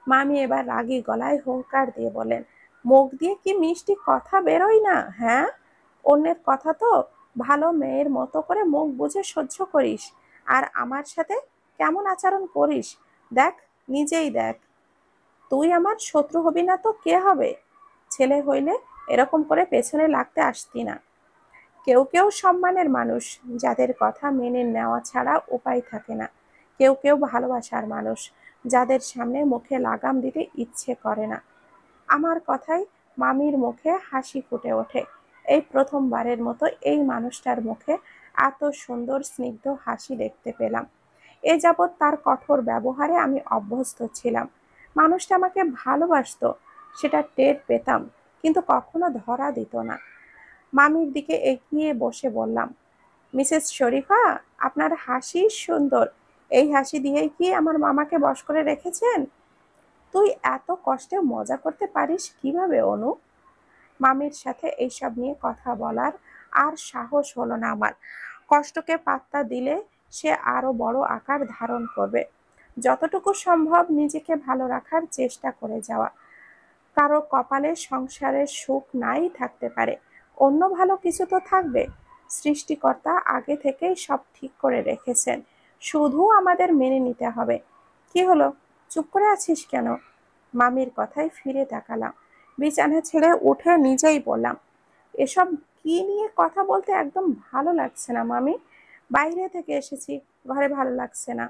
A: মামি এবার রাগী গলায় হুংকার দিয়ে বলেন, মুখ দিয়ে কি মিষ্টি কথা বেরোয় না, হ্যাঁ? অন্যের কথা তো ভালো মেয়ের মতো করে মুখ বুজে সহ্য করিস, আর আমার সাথে কেমন আচরণ করিস দেখ, নিজেই দেখ। তুই আমার শত্রু হবি না তো কে হবে? ছেলে হইলে এরকম করে পেছনে লাগতে আসতি না। কেউ কেউ সম্মানের মানুষ, যাদের কথা মেনে নেওয়া ছাড়া উপায় থাকে না। কেউ কেউ ভালোবাসার মানুষ, যাদের সামনে মুখে লাগাম দিতে ইচ্ছে করে না। আমার কথায় মামির মুখে হাসি ফুটে ওঠে। এই প্রথমবারের মতো এই মানুষটার মুখে এত সুন্দর স্নিগ্ধ হাসি দেখতে পেলাম। এ যাবৎ তার কঠোর ব্যবহারে আমি অভ্যস্ত ছিলাম। মানুষটা আমাকে ভালোবাসতো, সেটা টের পেতাম, কিন্তু কখনো ধরা দিত না। মামির দিকে এগিয়ে বসে বললাম, মিসেস শরীফা, আপনার হাসি সুন্দর। এই হাসি দিয়েই কি আমার মামাকে বশ করে রেখেছেন? তুই এত কষ্টে মজা করতে পারিস কিভাবে অনু? মামির সাথে এইসব নিয়ে কথা বলার আর সাহস হলো না আমার। কষ্টকে পাত্তা দিলে সে আরো বড় আকার ধারণ করবে। যতটুকু সম্ভব নিজেকে ভালো রাখার চেষ্টা করে যাওয়া। কারো কপালে সংসারের সুখ নাই থাকতে পারে, অন্য ভালো কিছু তো থাকবে। সৃষ্টিকর্তা আগে থেকেই সব ঠিক করে রেখেছেন, শুধু আমাদের মেনে নিতে হবে। কি হলো, চুপ করে আছিস কেন? মামির কথায় ফিরে তাকালাম। বিছানা ছেড়ে উঠে নিজেই বললাম, এসব কি নিয়ে কথা বলতে একদম ভালো লাগছে না মামি। বাইরে থেকে এসেছি, ঘরে ভালো লাগছে না।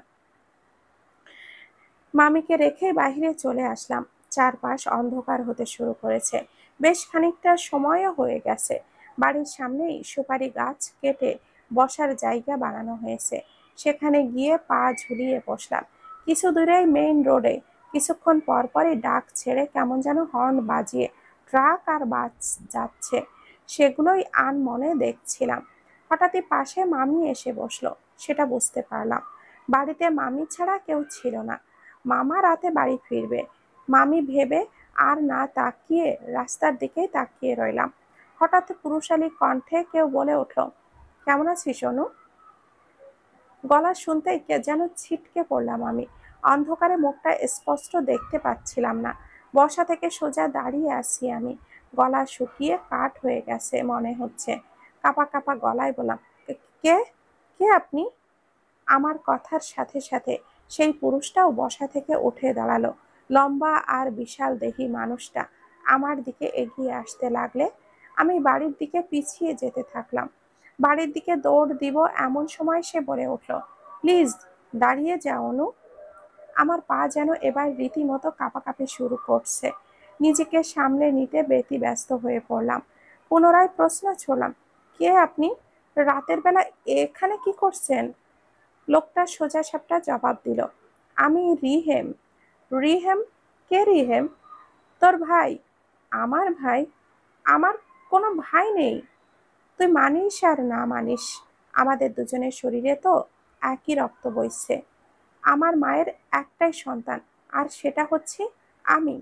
A: মামিকে রেখে বাইরে চলে আসলাম। চারপাশ অন্ধকার হতে শুরু করেছে। বেশ খানিকটা সময়ও হয়ে গেছে। বাড়ির সামনেই সুপারি গাছ কেটে বসার জায়গা বানানো হয়েছে। সেখানে গিয়ে পা ঝুলিয়ে বসলাম। কিছু দূরেই মেইন রোডে কিছুক্ষণ পর পরই ডাক ছেড়ে কেমন যেন হর্ন বাজিয়ে ট্রাক আর বাস যাচ্ছে। সেগুলোই আনমনে দেখছিলাম। হঠাৎই পাশে মামি এসে বসলো, সেটা বুঝতে পারলাম। বাড়িতে মামি ছাড়া কেউ ছিল না। মামা রাতে বাড়ি ফিরবে। মামি ভেবে আর না তাকিয়ে রাস্তার দিকেই তাকিয়ে রইলাম। হঠাৎ পুরুষালী কণ্ঠে কেউ বলে উঠল, কেমন আছিস অনু? গলা শুনতেই কে যেন ছিটকে পড়লাম আমি। অন্ধকারে মুখটা স্পষ্ট দেখতে পাচ্ছিলাম না। বসা থেকে সোজা দাঁড়িয়ে আছি আমি। গলা শুকিয়ে কাঠ হয়ে গেছে মনে হচ্ছে। কাঁপা কাঁপা গলায় বললাম, কে কে আপনি? আমার কথার সাথে সাথে সেই পুরুষটাও বসা থেকে উঠে দাঁড়ালো। লম্বা আর বিশাল দেহী মানুষটা আমার দিকে এগিয়ে আসতে লাগলে আমি বাড়ির দিকে পিছিয়ে যেতে থাকলাম। বাড়ির দিকে দৌড় দিব এমন সময় সে বলে উঠল, প্লিজ দাঁড়িয়ে যাও অনু। আমার পা যেন এবার রীতিমতো কাঁপাকাঁপি শুরু করছে। নিজেকে সামলে নিতে ব্যতিব্যস্ত হয়ে পড়লাম। পুনরায় প্রশ্ন ছুড়লাম, কে আপনি? রাতের বেলা এখানে কি করছেন? লোকটা সোজাসাপটা জবাব দিল, আমি রিহেম। রিহেম? কে রিহেম? তোর ভাই। আমার ভাই? আমার কোনো ভাই নেই। তুই মানিস আর না মানিস, আমাদের দুজনের শরীরে তো একই রক্ত বইছে। আমার মায়ের একটাই সন্তান, আর সেটা হচ্ছে আমি।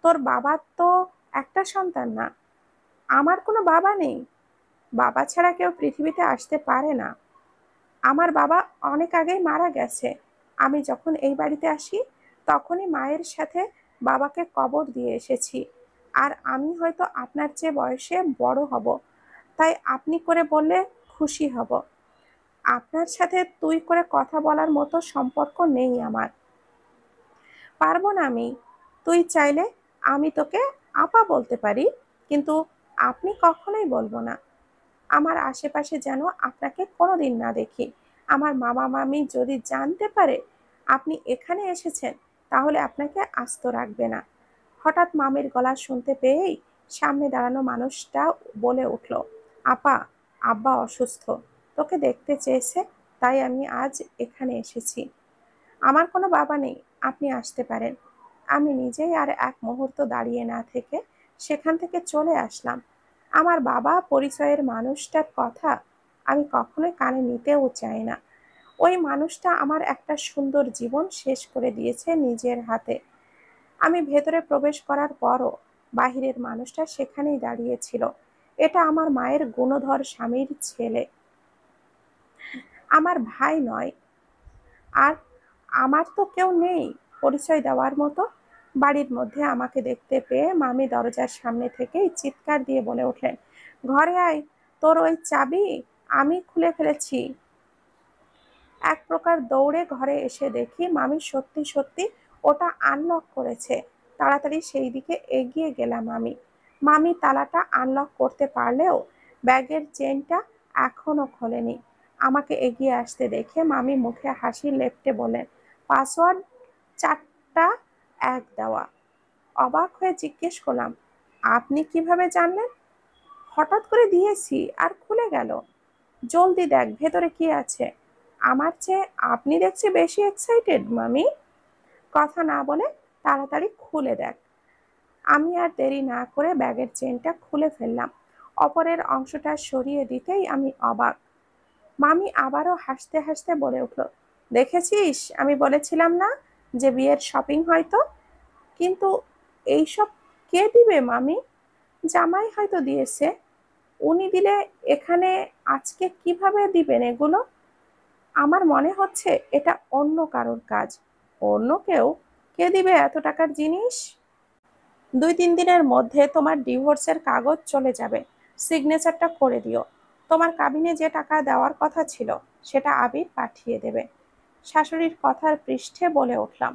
A: তোর বাবার তো একটা সন্তান না। আমার কোনো বাবা নেই। বাবা ছাড়া কেউ পৃথিবীতে আসতে পারে না। আমার বাবা অনেক আগেই মারা গেছে। আমি যখন এই বাড়িতে আসি তখনই মায়ের সাথে বাবাকে কবর দিয়ে এসেছি। আর আমি হয়তো আপনার চেয়ে বয়সে বড় হব, তাই আপনি করে বললে খুশি হব। আপনার সাথে তুই করে কথা বলার মতো সম্পর্ক নেই আমার। পারবো না আমি। তুই চাইলে আমি তোকে আপা বলতে পারি, কিন্তু আপনি কখনোই বলবো না। আমার আশেপাশে যেন আপনাকে কোনোদিন না দেখি। আমার মামা মামি যদি জানতে পারে আপনি এখানে এসেছেন, তাহলে আপনাকে আস্ত রাখবে না। হঠাৎ মামির গলা শুনতে পেয়েই সামনে দাঁড়ানো মানুষটা বলে উঠল, আপা, আব্বা অসুস্থ, তোকে দেখতে চেয়েছে, তাই আমি আজ এখানে এসেছি। আমার কোনো বাবা নেই, আপনি আসতে পারেন। আমি নিজেই আর এক মুহূর্ত দাঁড়িয়ে না থেকে সেখান থেকে চলে আসলাম। আমার বাবা পরিচয়ের মানুষটার কথা আমি কখনোই কানে নিতেও চাই না। ওই মানুষটা আমার একটা সুন্দর জীবন শেষ করে দিয়েছে নিজের হাতে। আমি ভেতরে প্রবেশ করার পরও বাহিরের মানুষটা সেখানেই দাঁড়িয়েছিল। এটা আমার মায়ের গুণধর স্বামীর ছেলে, আমার ভাই নয়। আর আমার তো কেউ নেই পরিচয় দেওয়ার মতো। বাড়ির মধ্যে আমাকে দেখতে পেয়ে মামি দরজার সামনে থেকেই চিৎকার দিয়ে বলে উঠলেন, ঘরে আয়, তোর ওই চাবি আমি খুলে ফেলেছি। এক প্রকার দৌড়ে ঘরে এসে দেখি মামি সত্যি সত্যি ওটা আনলক করেছে। তাড়াতাড়ি সেই দিকে এগিয়ে গেলাম আমি। মামি তালাটা আনলক করতে পারলেও ব্যাগের চেনটা এখনো খোলেনি। আমাকে এগিয়ে আসতে দেখে মামি মুখে হাসি লেপ্টে বলেন, পাসওয়ার্ড 4টা 1 দেওয়া। অবাক হয়ে জিজ্ঞেস করলাম, আপনি কিভাবে জানলেন? হঠাৎ করে দিয়েছি আর খুলে গেল। জলদি দেখ ভেতরে কি আছে। আমার চেয়ে আপনি দেখছি বেশি এক্সাইটেড মামি। কথা না বলে তাড়াতাড়ি খুলে দেখ। আমি আর দেরি না করে ব্যাগের চেনটা খুলে ফেললাম। অপরের অংশটা সরিয়ে দিতেই আমি অবাক। মামি আবারও হাসতে হাসতে বলে উঠল, দেখেছিস, আমি বলেছিলাম না যে বিয়ের শপিং হয়তো। কিন্তু এইসব কে দিবে মামি? জামাই হয়তো দিয়েছে। উনি দিলে এখানে আজকে কিভাবে দিবেন এগুলো? আমার মনে হচ্ছে এটা অন্য কারোর কাজ। অন্য কেউ? কে দিবে এত টাকার জিনিস? 2-3 দিনের মধ্যে তোমার ডিভোর্সের কাগজ চলে যাবে। সিগনেচারটা করে দিও। তোমার কাবিনে যে টাকা দেওয়ার কথা ছিল সেটা আবির পাঠিয়ে দেবে। শাশুড়ির কথার পৃষ্ঠে বলে উঠলাম,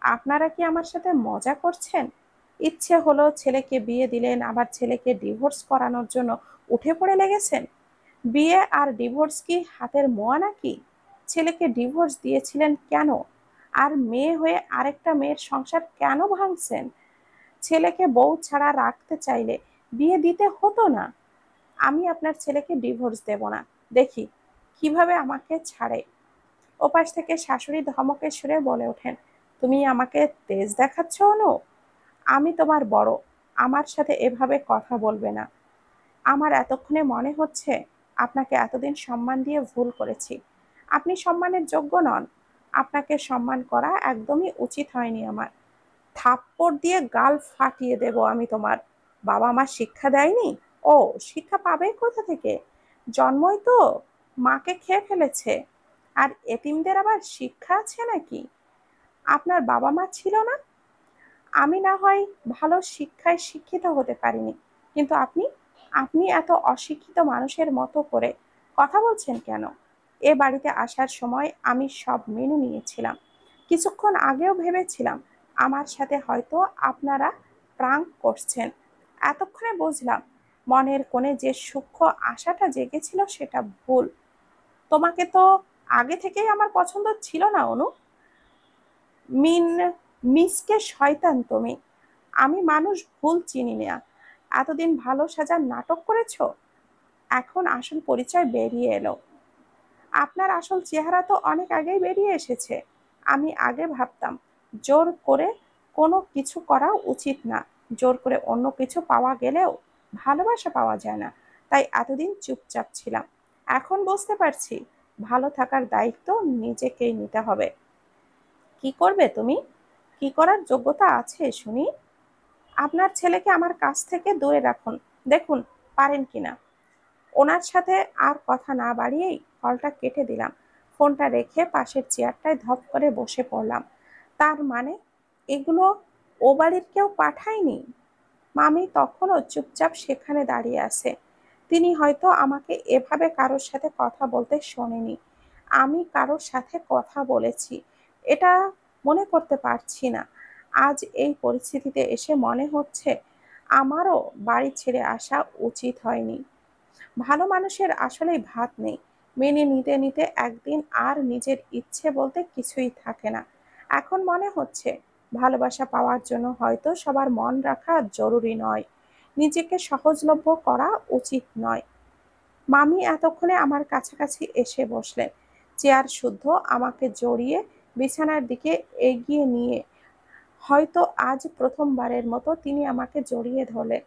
A: আপনারা কি আমার সাথে মজা করছেন? ইচ্ছে হলো ছেলেকে বিয়ে দিলেন, আবার ছেলেকে ডিভোর্স করানোর জন্য উঠে পড়ে লেগেছেন। বিয়ে আর ডিভোর্স কি হাতের মোয়া নাকি? ছেলেকে ডিভোর্স দিয়েছিলেন কেন? আর মেয়ে হয়ে আরেকটা মেয়ের সংসার কেন ভাঙছেন? ছেলেকে বউ ছাড়া রাখতে চাইলে বিয়ে দিতে হতো না। আমি আপনার ছেলেকে ডিভোর্স দেব না। দেখি কিভাবে আমাকে ছাড়ে। ওপাশ থেকে শাশুড়ি ধমকের সুরে বলে ওঠেন, তুমি আমাকে তেজ দেখাচ্ছ অনু? আমি তোমার বড়, আমার সাথে এভাবে কথা বলবে না। আমার এতক্ষণে মনে হচ্ছে আপনাকে এতদিন সম্মান দিয়ে ভুল করেছি। আপনি সম্মানের যোগ্য নন। আপনাকে সম্মান করা একদমই উচিত হয়নি আমার। থাপ্পড় দিয়ে গাল ফাটিয়ে দেব আমি তোমার। বাবা মা শিক্ষা দেয়নি? ও, শিক্ষা পাবে কোথা থেকে? জন্মই তো মাকে খেয়ে ফেলেছে। আর এতিমদের আবার শিক্ষা আছে নাকি? আপনার বাবা মা ছিল না? আমি না হয় ভালো শিক্ষায় শিক্ষিত হতে পারিনি, কিন্তু আপনি আপনি এত অশিক্ষিত মানুষের মতো করে কথা বলছেন কেন? এ বাড়িতে আসার সময় আমি সব মেনে নিয়েছিলাম। কিছুক্ষণ আগেও ভেবেছিলাম আমার সাথে হয়তো আপনারা প্রাঙ্ক করছেন। এতক্ষণে বুঝলাম মনের কোণে যে সূক্ষ্ম আশাটা জেগেছিল সেটা ভুল। তোমাকে তো আগে থেকেই আমার পছন্দ ছিল না, অনু। মিন মিসকে শয়তান তুমি। আমি মানুষ ভুল চিনি না। এতদিন ভালো সাজার নাটক করেছো, এখন আসল পরিচয় বেরিয়ে এলো। আপনার আসল চেহারা তো অনেক আগেই বেরিয়ে এসেছে। আমি আগে ভাবতাম জোর করে কোনো কিছু করা উচিত না, জোর করে অন্য কিছু পাওয়া গেলেও ভালোবাসা পাওয়া যায় না, তাই এতদিন চুপচাপ ছিলাম। এখন বুঝতে পারছি ভালো থাকার দায়িত্ব নিজেকেই নিতে হবে। কি করবে তুমি? কি করার যোগ্যতা আছে শুনি? আপনার ছেলেকে আমার কাছ থেকে দূরে রাখুন, দেখুন পারেন কিনা। ওনার সাথে আর কথা না বাড়িয়েই কলটা কেটে দিলাম। ফোনটা রেখে পাশের চেয়ারটায় ধপ করে বসে পড়লাম। তার মানে এগুলো ও বাড়ির কেউ পাঠায়নি? মামি তখনও চুপচাপ সেখানে দাঁড়িয়ে আছে। তিনি হয়তো আমাকে এভাবে কারোর সাথে কথা বলতে শোনেনি। আমি কারোর সাথে কথা বলেছি এটা মনে করতে পারছি না। আজ এই পরিস্থিতিতে এসে মনে হচ্ছে আমারও বাড়ি ছেড়ে আসা উচিত হয়নি। ভালো মানুষের আসলেই ভাত নেই। মেনে নিতে নিতে একদিন আর নিজের ইচ্ছে বলতে কিছুই থাকে না। এখন মনে হচ্ছে ভালোবাসা পাওয়ার জন্য হয়তো সবার মন রাখা জরুরি নয়, নিজেকে সহজলভ্য করা উচিত নয়। মামি এতক্ষণে আমার কাছাকাছি এসে বসলেন, চেয়ার শুদ্ধ আমাকে জড়িয়ে বিছানার দিকে এগিয়ে নিয়ে। হয়তো আজ প্রথমবারের মতো তিনি আমাকে জড়িয়ে ধরলেন।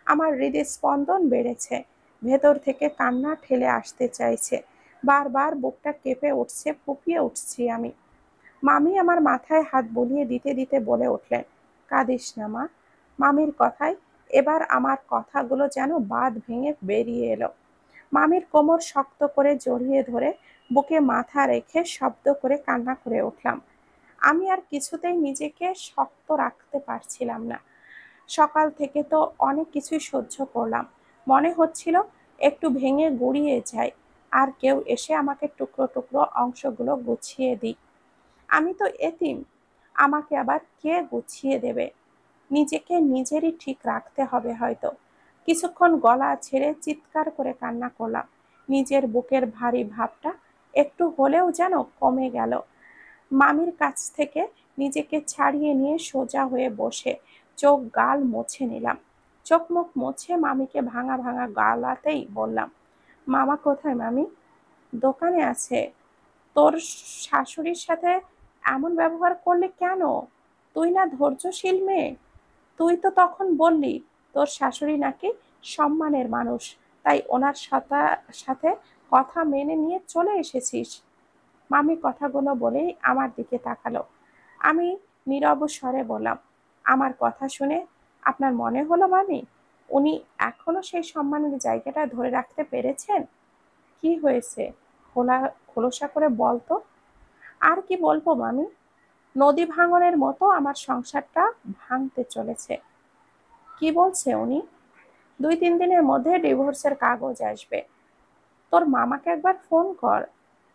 A: আমার হৃদস্পন্দন বেড়েছে, ভেতর থেকে কান্না ঠেলে আসতে চাইছে। বারবার বুকটা কেঁপে উঠছে, ফুঁপিয়ে উঠছি আমি। মামি আমার মাথায় হাত বুলিয়ে দিতে দিতে বলে উঠলেন, কাঁদিস না মা। মামির কথায় এবার আমার কথাগুলো যেন বাঁধ ভেঙে বেরিয়ে এলো। মামির কোমর শক্ত করে জড়িয়ে ধরে বুকে মাথা রেখে শব্দ করে কান্না করে উঠলাম। আমি আর কিছুতেই নিজেকে শক্ত রাখতে পারছিলাম না। সকাল থেকে তো অনেক কিছুই সহ্য করলাম, মনে হচ্ছিল একটু ভেঙে গুঁড়িয়ে যায় আর কেউ এসে আমাকে টুকরো টুকরো অংশগুলো গুছিয়ে দিই। আমি তো এতিম, আমাকে আবার কে গুছিয়ে দেবে? নিজেকে নিজেরই ঠিক রাখতে হবে হয়তো। কিছুক্ষণ গলা ছেড়ে চিৎকার করে কান্না করলাম। নিজের বুকের ভারী ভাবটা একটু হলেও যেন কমে গেল। মামির কাছ থেকে নিজেকে ছাড়িয়ে নিয়ে সোজা হয়ে বসে চোখ গাল মুছে নিলাম। চোখ মুখ মুছে মামিকে ভাঙা ভাঙা গলাতেই বললাম, মামা কোথায় মামি? দোকানে আছে। তোর শাশুড়ির সাথে এমন ব্যবহার করলে কেন? তুই না ধৈর্যশীল মেয়ে? তুই তো তখন বললি তোর শাশুড়ি নাকি সম্মানের মানুষ, তাই ওনার সাথে সাথে কথা মেনে নিয়ে চলে এসেছিস। মামি কথাগুলো বলেই আমার দিকে তাকালো। আমি নীরব স্বরে বললাম, আমার কথা শুনে আপনার মনে হলো মামি উনি এখনো সেই সম্মানের জায়গাটা ধরে রাখতে পেরেছেন? কি হয়েছে, খোলা খোলসা করে বলতো। আর কি বলবো মামি, নদী ভাঙনের মতো আমার সংসারটা ভাঙতে চলেছে। কি বলছে উনি? 2-3 দিনের মধ্যে ডিভোর্সের কাগজ আসবে। তোর মামাকে একবার ফোন কর।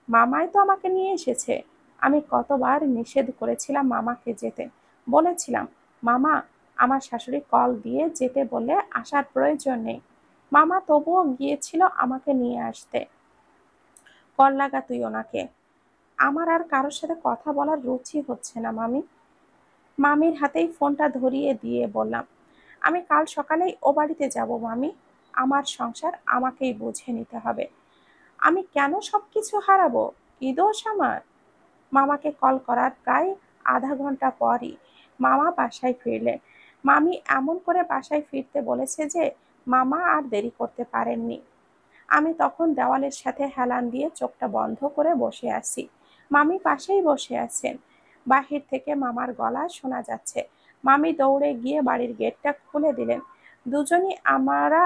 A: মামাই তো আমাকে নিয়ে এসেছে। আমি কতবার নিষেধ করেছিলাম মামাকে যেতে। বলেছিলাম, মামা আমার শাশুড়ি কল দিয়ে যেতে বলে আসার প্রয়োজন নেই। মামা তবুও গিয়েছিল আমাকে নিয়ে আসতে। কল লাগা তুই ওনাকে। আমার আর কারোর সাথে কথা বলার রুচি হচ্ছে না মামি। মামির হাতেই ফোনটা ধরিয়ে দিয়ে বললাম, আমি কাল সকালেই ও বাড়িতে যাব মামি। আমার সংসার আমাকেই বুঝে নিতে হবে। আমি কেন সবকিছু হারাবো? কি দোষ আমার? মামাকে কল করার প্রায় আধা ঘন্টা পরই মামা বাসায় ফিরলেন। মামি এমন করে বাসায় ফিরতে বলেছে যে মামা আর দেরি করতে পারেননি। আমি তখন দেওয়ালের সাথে হেলান দিয়ে চোখটা বন্ধ করে বসে আছি। মামি পাশেই বসে আছেন। বাহির থেকে মামার গলা শোনা যাচ্ছে। মামি দৌড়ে গিয়ে বাড়ির গেটটা খুলে দিলেন। দুজনই আমরা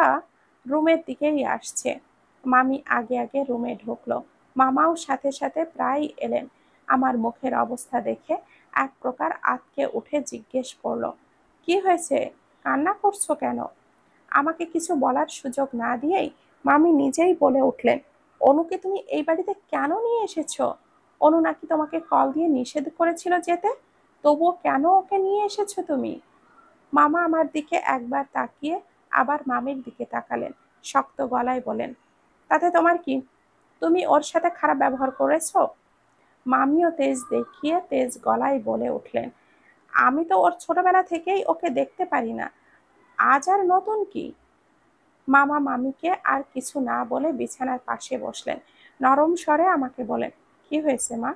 A: রুমের দিকেই আসছে। মামি আগে আগে রুমে ঢুকলো। মামাও সাথে সাথে প্রায় এলেন। আমার মুখের অবস্থা দেখে এক প্রকার আঁতকে উঠে জিজ্ঞেস করলো, কি হয়েছে, কান্না করছো কেন? আমাকে কিছু বলার সুযোগ না দিয়েই মামি নিজেই বলে উঠলেন, অনুকে তুমি এই বাড়িতে কেন নিয়ে এসেছো? অনু নাকি তোমাকে কল দিয়ে নিষেধ করেছিল যেতে, তবুও কেন ওকে নিয়ে এসেছো তুমি? মামা আমার দিকে একবার তাকিয়ে আবার মামির দিকে তাকালেন, শক্ত গলায় বলেন, তাতে তোমার কি? তুমি ওর সাথে খারাপ ব্যবহার করেছো? মামিও তেজ দেখিয়ে তেজ গলায় বলে উঠলেন, আমি তো ওর ছোটবেলা থেকেই ওকে দেখতে পারি না, আজ আর নতুন কি? মামা মামিকে আর কিছু না বলে বিছানার পাশে বসলেন। নরম স্বরে আমাকে বলেন, কি হয়েছে মা,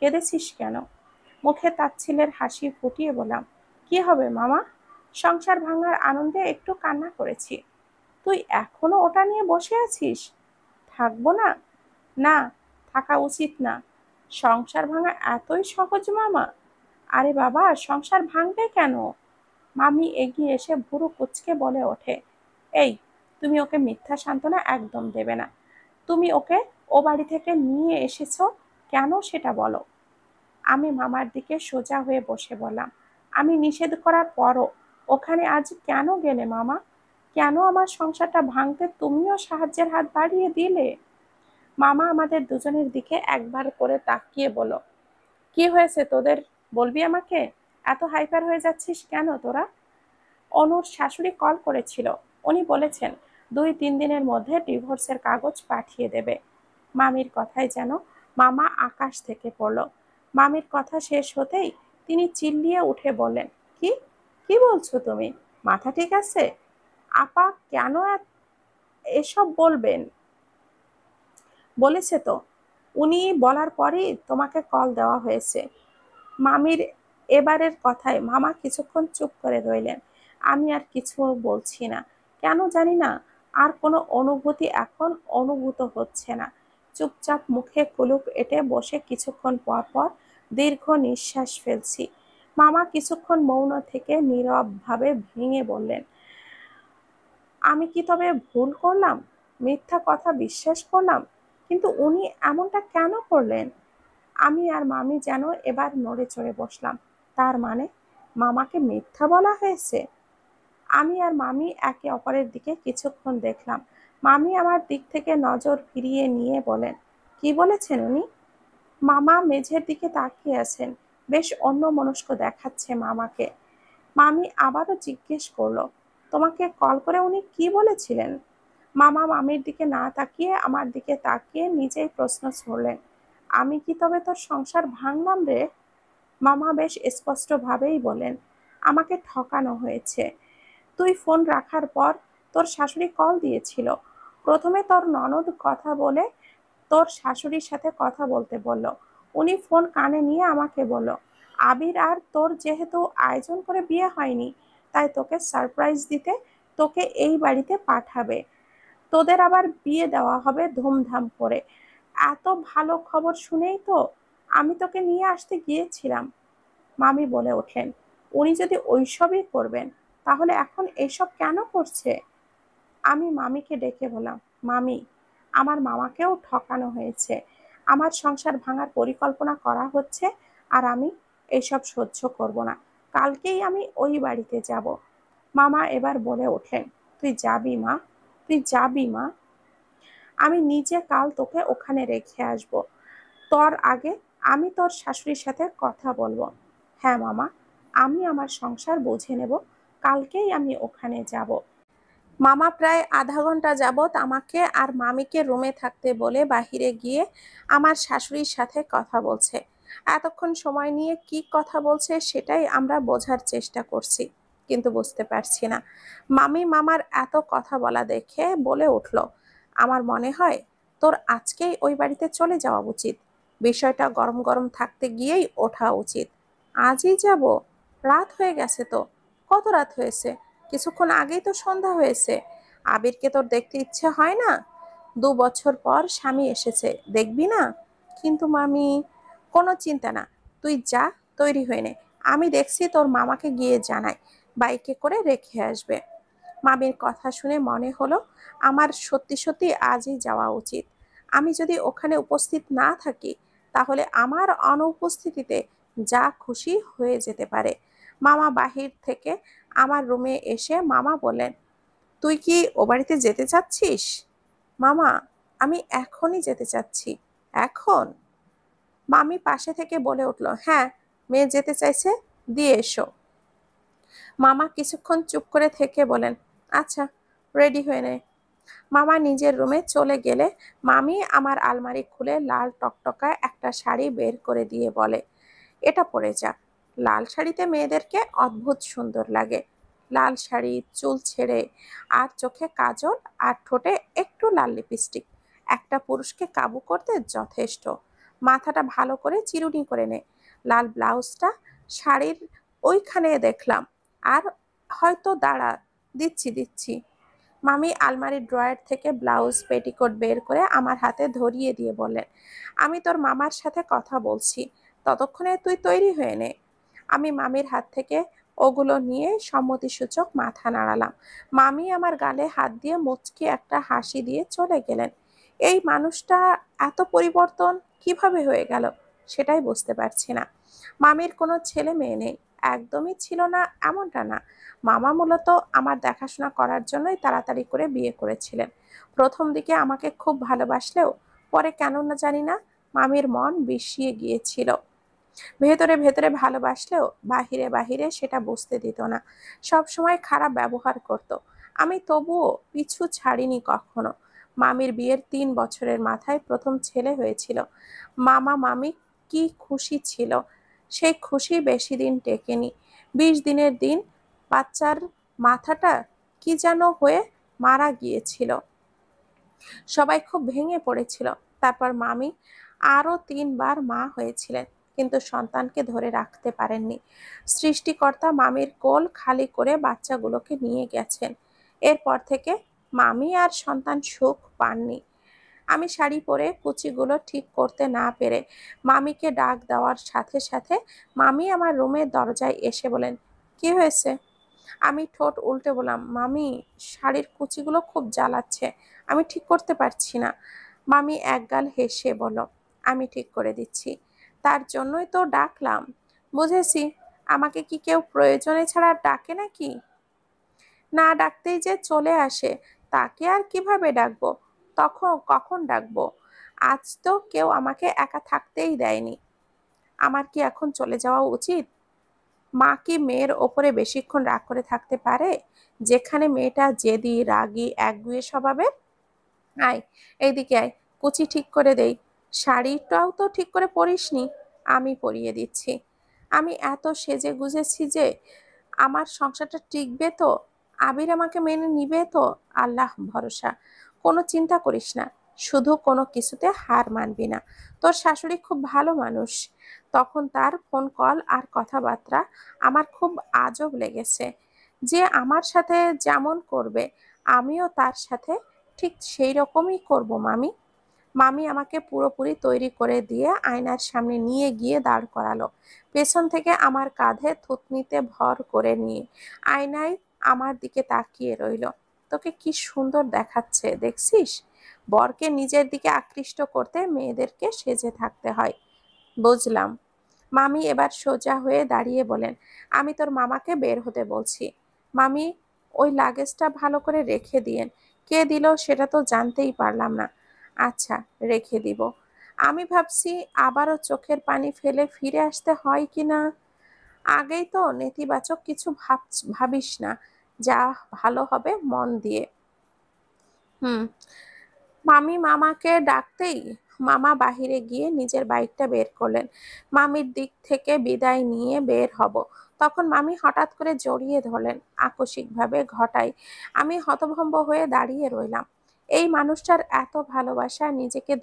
A: কেঁদেছিস কেন? মুখে তাচ্ছিল্যের হাসি ফুটিয়ে বললাম, কি হবে মামা, সংসার ভাঙার আনন্দে একটু কান্না করেছি। তুই এখনো ওটা নিয়ে বসে আছিস? থাকবো না? না, থাকা উচিত না। সংসার ভাঙা এতই সহজ মামা? আরে বাবা, সংসার ভাঙবে কেন? মামি এগিয়ে এসে ভুরু কুঁচকে বলে ওঠে, এই, তুমি ওকে মিথ্যা সান্ত্বনা একদম দেবে না। তুমি ওকে ও বাড়ি থেকে নিয়ে এসেছো কেন সেটা বলো। আমি মামার দিকে সোজা হয়ে বসে বললাম, আমি নিষেধ করার পরও ওখানে আজ কেন গেলে মামা? কেন আমার সংসারটা ভাঙতে তুমিও সাহায্যের হাত বাড়িয়ে দিলে? মামা আমাদের দুজনের দিকে একবার করে তাকিয়ে বলো, কি হয়েছে তোদের, বলবি আমাকে? এত হাইপার হয়ে যাচ্ছিস কেন তোরা? অনুর শাশুড়ি কল করেছিল, উনি বলেছেন 2-3 দিনের মধ্যে ডিভোর্সের কাগজ পাঠিয়ে দেবে। মামির কথায় যেন মামা আকাশ থেকে পড়ল। মামির কথা শেষ হতেই তিনি চিল্লিয়ে উঠে বললেন, কি কি বলছো তুমি? মাথা ঠিক আছে? আপা কেন এসব বলবেন? বলেছে তো, উনি বলার পরেই তোমাকে কল দেওয়া হয়েছে। মামির এবারের কথায় মামা কিছুক্ষণ চুপ করে রইলেন। আমি আর কিছু বলছি না, কেন জানি না, আর কোনো অনুভূতি এখন অনুভূত হচ্ছে না। চুপচাপ মুখে কুলুপ এঁটে বসে কিছুক্ষণ পর পর দীর্ঘ নিঃশ্বাস ফেলছি। মামা কিছুক্ষণ মৌন থেকে নীরবভাবে ভেঙে বললেন, আমি কি তবে ভুল করলাম, মিথ্যা কথা বিশ্বাস করলাম? কিন্তু উনি এমনটা কেন করলেন? আমি আর মামি যেন এবার নড়ে চড়ে বসলাম। তার মানে মামাকে মিথ্যা বলা হয়েছে? আমি আর মামি একে অপরের দিকে কিছুক্ষণ দেখলাম। মামি আমার দিক থেকে নজর ফিরিয়ে নিয়ে বলেন, কি বলেছেন উনি? মামা মেঝের দিকে তাকিয়ে আছেন, বেশ অন্যমনস্ক দেখাচ্ছে মামাকে। মামি আবারও জিজ্ঞেস করলো, তোমাকে কল করে উনি কি বলেছিলেন? মামা মামির দিকে না তাকিয়ে আমার দিকে তাকিয়ে নিজেই প্রশ্ন ছুড়লেন, আমি কি তবে তোর সংসার ভাঙলাম রে? মামা বেশ স্পষ্টভাবেই বলেন, আমাকে ঠকানো হয়েছে। তুই ফোন রাখার পর তোর শাশুড়ি কল দিয়েছিল। প্রথমে তোর ননদ কথা বলে তোর শাশুড়ির সাথে কথা বলতে বলল। উনি ফোন কানে নিয়ে আমাকে বলল, আবির আর তোর যেহেতু আয়োজন করে বিয়ে হয়নি, তাই তোকে সারপ্রাইজ দিতে তোকে এই বাড়িতে পাঠাবে। তোদের আবার বিয়ে দেওয়া হবে ধুমধাম করে। এত ভালো খবর শুনেই তো আমি তোকে নিয়ে আসতে গিয়েছিলাম। মামি বলে ওঠেন, উনি যদি ওইসবই করবেন তাহলে এখন এসব কেন করছে? আমি মামিকে ডেকে বললাম, মামি, আমার মামাকেও ঠকানো হয়েছে। আমার সংসার ভাঙার পরিকল্পনা করা হচ্ছে, আর আমি এইসব সহ্য করব না। কালকেই আমি ওই বাড়িতে যাব। মামা এবার বলে ওঠেন, তুই যাবি মা, তুই যাবি মা। আমি নিজে কাল তোকে ওখানে রেখে আসব। তোর আগে আমি তোর শাশুড়ির সাথে কথা বলবো। হ্যাঁ মামা, আমি আমার সংসার বুঝে নেব, কালকেই আমি ওখানে যাব। মামা প্রায় আধা ঘন্টা যাবৎ আমাকে আর মামিকে রুমে থাকতে বলে বাহিরে গিয়ে আমার শাশুড়ির সাথে কথা বলছে। এতক্ষণ সময় নিয়ে কি কথা বলছে সেটাই আমরা বোঝার চেষ্টা করছি, কিন্তু বুঝতে পারছি না। মামি মামার এত কথা বলা দেখে বলে উঠল, আমার মনে হয় তোর আজকেই ওই বাড়িতে চলে যাওয়া উচিত। বিষয়টা গরম গরম থাকতে গিয়েই ওঠা উচিত। আজই যাব? রাত হয়ে গেছে তো। কত রাত হয়েছে? কিছুক্ষণ আগেই তো সন্ধ্যা হয়েছে। আবিরকে তোর দেখতে ইচ্ছে হয় না? 2 বছর পর স্বামী এসেছে, দেখবি না? কিন্তু মামি, কোনো চিন্তা না, তুই যা, তৈরি হয়ে নে। আমি দেখছি তোর মামাকে গিয়ে জানাই, বাইকে করে রেখে আসবে। মামির কথা শুনে মনে হলো আমার সত্যি সত্যি আজই যাওয়া উচিত। আমি যদি ওখানে উপস্থিত না থাকি তাহলে আমার অনুপস্থিতিতে যা খুশি হয়ে যেতে পারে। মামা বাহির থেকে আমার রুমে এসে মামা বললেন, তুই কি ও বাড়িতে যেতে চাচ্ছিস? মামা, আমি এখনই যেতে চাচ্ছি। এখন? মামি পাশে থেকে বলে উঠল, হ্যাঁ, মেয়ে যেতে চাইছে, দিয়ে এসো। মামা কিছুক্ষণ চুপ করে থেকে বলেন, আচ্ছা, রেডি হয়ে নে। মামা নিজের রুমে চলে গেলে মামি আমার আলমারি খুলে লাল টকটকা একটা শাড়ি বের করে দিয়ে বলে, এটা পরে যা। লাল শাড়িতে মেয়েদেরকে অদ্ভুত সুন্দর লাগে। লাল শাড়ি, চুল ছেড়ে, আর চোখে কাজল, আর ঠোঁটে একটু লাল লিপস্টিক একটা পুরুষকে কাবু করতে যথেষ্ট। মাথাটা ভালো করে চিরুনি করে নে। লাল ব্লাউজটা শাড়ির ওইখানে দেখলাম। আর হয়তো দাঁড়া, দিচ্ছি দিচ্ছি। মামি আলমারির ড্রয়ার থেকে ব্লাউজ পেটিকোট বের করে আমার হাতে ধরিয়ে দিয়ে বললেন, আমি তোর মামার সাথে কথা বলছি, ততক্ষণে তুই তৈরি হয়ে নে। আমি মামির হাত থেকে ওগুলো নিয়ে সম্মতিসূচক মাথা নাড়ালাম। মামি আমার গালে হাত দিয়ে মুচকি একটা হাসি দিয়ে চলে গেলেন। এই মানুষটা এত পরিবর্তন কিভাবে হয়ে গেল সেটাই বুঝতে পারছি না। মামির কোনো ছেলে মেয়ে নেই, একদমই ছিল না এমনটা না। মামা মূলত আমার দেখাশোনা করার জন্যই তাড়াতাড়ি করে বিয়ে করেছিলেন। প্রথম দিকে আমাকে খুব ভালোবাসলেও পরে কেন না জানি না মামির মন বিষিয়ে গিয়েছিল। ভেতরে ভেতরে ভালোবাসলেও বাহিরে বাহিরে সেটা বুঝতে দিত না। সব সময় খারাপ ব্যবহার করত। আমি তবুও পিছু ছাড়িনি কখনো। মামির বিয়ের 3 বছরের মাথায় প্রথম ছেলে হয়েছিল। মামা মামি কি খুশি ছিল! সেই খুশি বেশি দিন টেকেনি। 20 দিনের দিন বাচ্চার মাথাটা কি যেন হয়ে মারা গিয়েছিল। সবাই খুব ভেঙে পড়েছিল। তারপর মামি আরো 3বার মা হয়েছিলেন, কিন্তু সন্তানকে ধরে রাখতে পারেননি। সৃষ্টিকর্তা মামির কোল খালি করে বাচ্চাগুলোকে নিয়ে গেছেন। এরপর থেকে মামি আর সন্তান সুখ পাননি। আমি শাড়ি পরে কুচিগুলো ঠিক করতে না পেরে মামিকে ডাক দেওয়ার সাথে সাথে মামি আমার রুমের দরজায় এসে বলেন, কি হয়েছে? আমি ঠোঁট উল্টে বললাম, মামি, শাড়ির কুচিগুলো খুব জ্বালাচ্ছে, আমি ঠিক করতে পারছি না। মামি একগাল হেসে বলল, আমি ঠিক করে দিচ্ছি। তার জন্যই তো ডাকলাম। বুঝেছি, আমাকে কি কেউ প্রয়োজনে ছাড়া ডাকে নাকি? না ডাকতেই যে চলে আসে, তাকে আর কিভাবে ডাকবো? তখন কখন ডাকবো? আজ তো কেউ আমাকে একা থাকতেই দেয়নি। আমার কি এখন চলে যাওয়া উচিত? মা কি মেয়ের ওপরে বেশিক্ষণ রাগ করে থাকতে পারে? যেখানে মেয়েটা জেদি, রাগী, একগুঁয়ে স্বভাবের। আয়, এইদিকে আয়, কুচি ঠিক করে দেই। শাড়িটাও তো ঠিক করে পরিসনি, আমি পরিয়ে দিচ্ছি। আমি এত সেজে গুজেছি যে আমার সংসারটা টিকবে তো? আবির আমাকে মেনে নিবে তো? আল্লাহ ভরসা। কোনো চিন্তা করিস না, শুধু কোনো কিছুতে হার মানবি না। তোর শাশুড়ি খুব ভালো মানুষ। তখন তার ফোন কল আর কথাবার্তা আমার খুব আজব লেগেছে। যে আমার সাথে যেমন করবে আমিও তার সাথে ঠিক সেই রকমই করব মামি। মামি আমাকে পুরোপুরি তৈরি করে দিয়ে আয়নার সামনে নিয়ে গিয়ে দাঁড় করালো। পেছন থেকে আমার কাঁধে থুতনিতে ভর করে নিয়ে আয়নায় আমার দিকে তাকিয়ে রইল। তোকে কি সুন্দর দেখাচ্ছে দেখছিস? বরকে নিজের দিকে আকৃষ্ট করতে মেয়েদেরকে সেজে থাকতে হয়। বুঝলাম। মামি এবার সোজা হয়ে দাঁড়িয়ে বলেন, আমি তোর মামাকে বের হতে বলছি। মামি, ওই লাগেজটা ভালো করে রেখে দিয়েন। কে দিল সেটা তো জানতেই পারলাম না। আচ্ছা, রেখে দিব। আমি ভাবছি আবারও চোখের পানি ফেলে ফিরে আসতে হয় কি না। আগেই তো নেতিবাচক কিছু ভাবিস না, যা ভালো হবে মন দিয়ে। হুম। মামি মামাকে ডাকতেই মামা বাহিরে গিয়ে নিজের বাইকটা বের করলেন। মামির দিক থেকে বিদায় নিয়ে বের হব, তখন মামি হঠাৎ করে জড়িয়ে ধরলেন আকস্মিকভাবে ঘটায়। আমি হতভম্ব হয়ে দাঁড়িয়ে রইলাম। এই মানুষটার এত ভালোবাসা, নিজেকে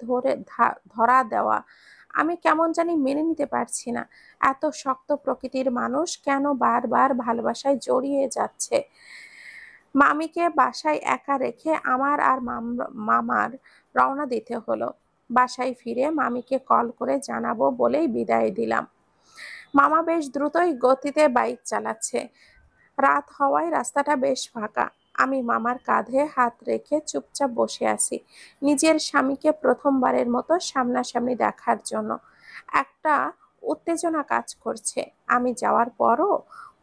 A: ধরা দেওয়া আমি কেমন জানি মেনে নিতে পারছি না। এত শক্ত প্রকৃতির মানুষ কেন বারবার ভালোবাসায় জড়িয়ে যাচ্ছে? মামিকে বাসায় একা রেখে আমার আর মামার রওনা দিতে হলো। বাসায় ফিরে মামিকে কল করে জানাবো বলেই বিদায় দিলাম। মামা বেশ দ্রুতই গতিতে বাইক চালাচ্ছে। রাত হওয়ায় রাস্তাটা বেশ ফাঁকা। আমি মামার কাঁধে হাত রেখে চুপচাপ বসে আছি, নিজের স্বামীকে প্রথমবারের মতো সামনাসামনি দেখার জন্য। একটা উত্তেজনা কাজ করছে। আমি যাওয়ার পরও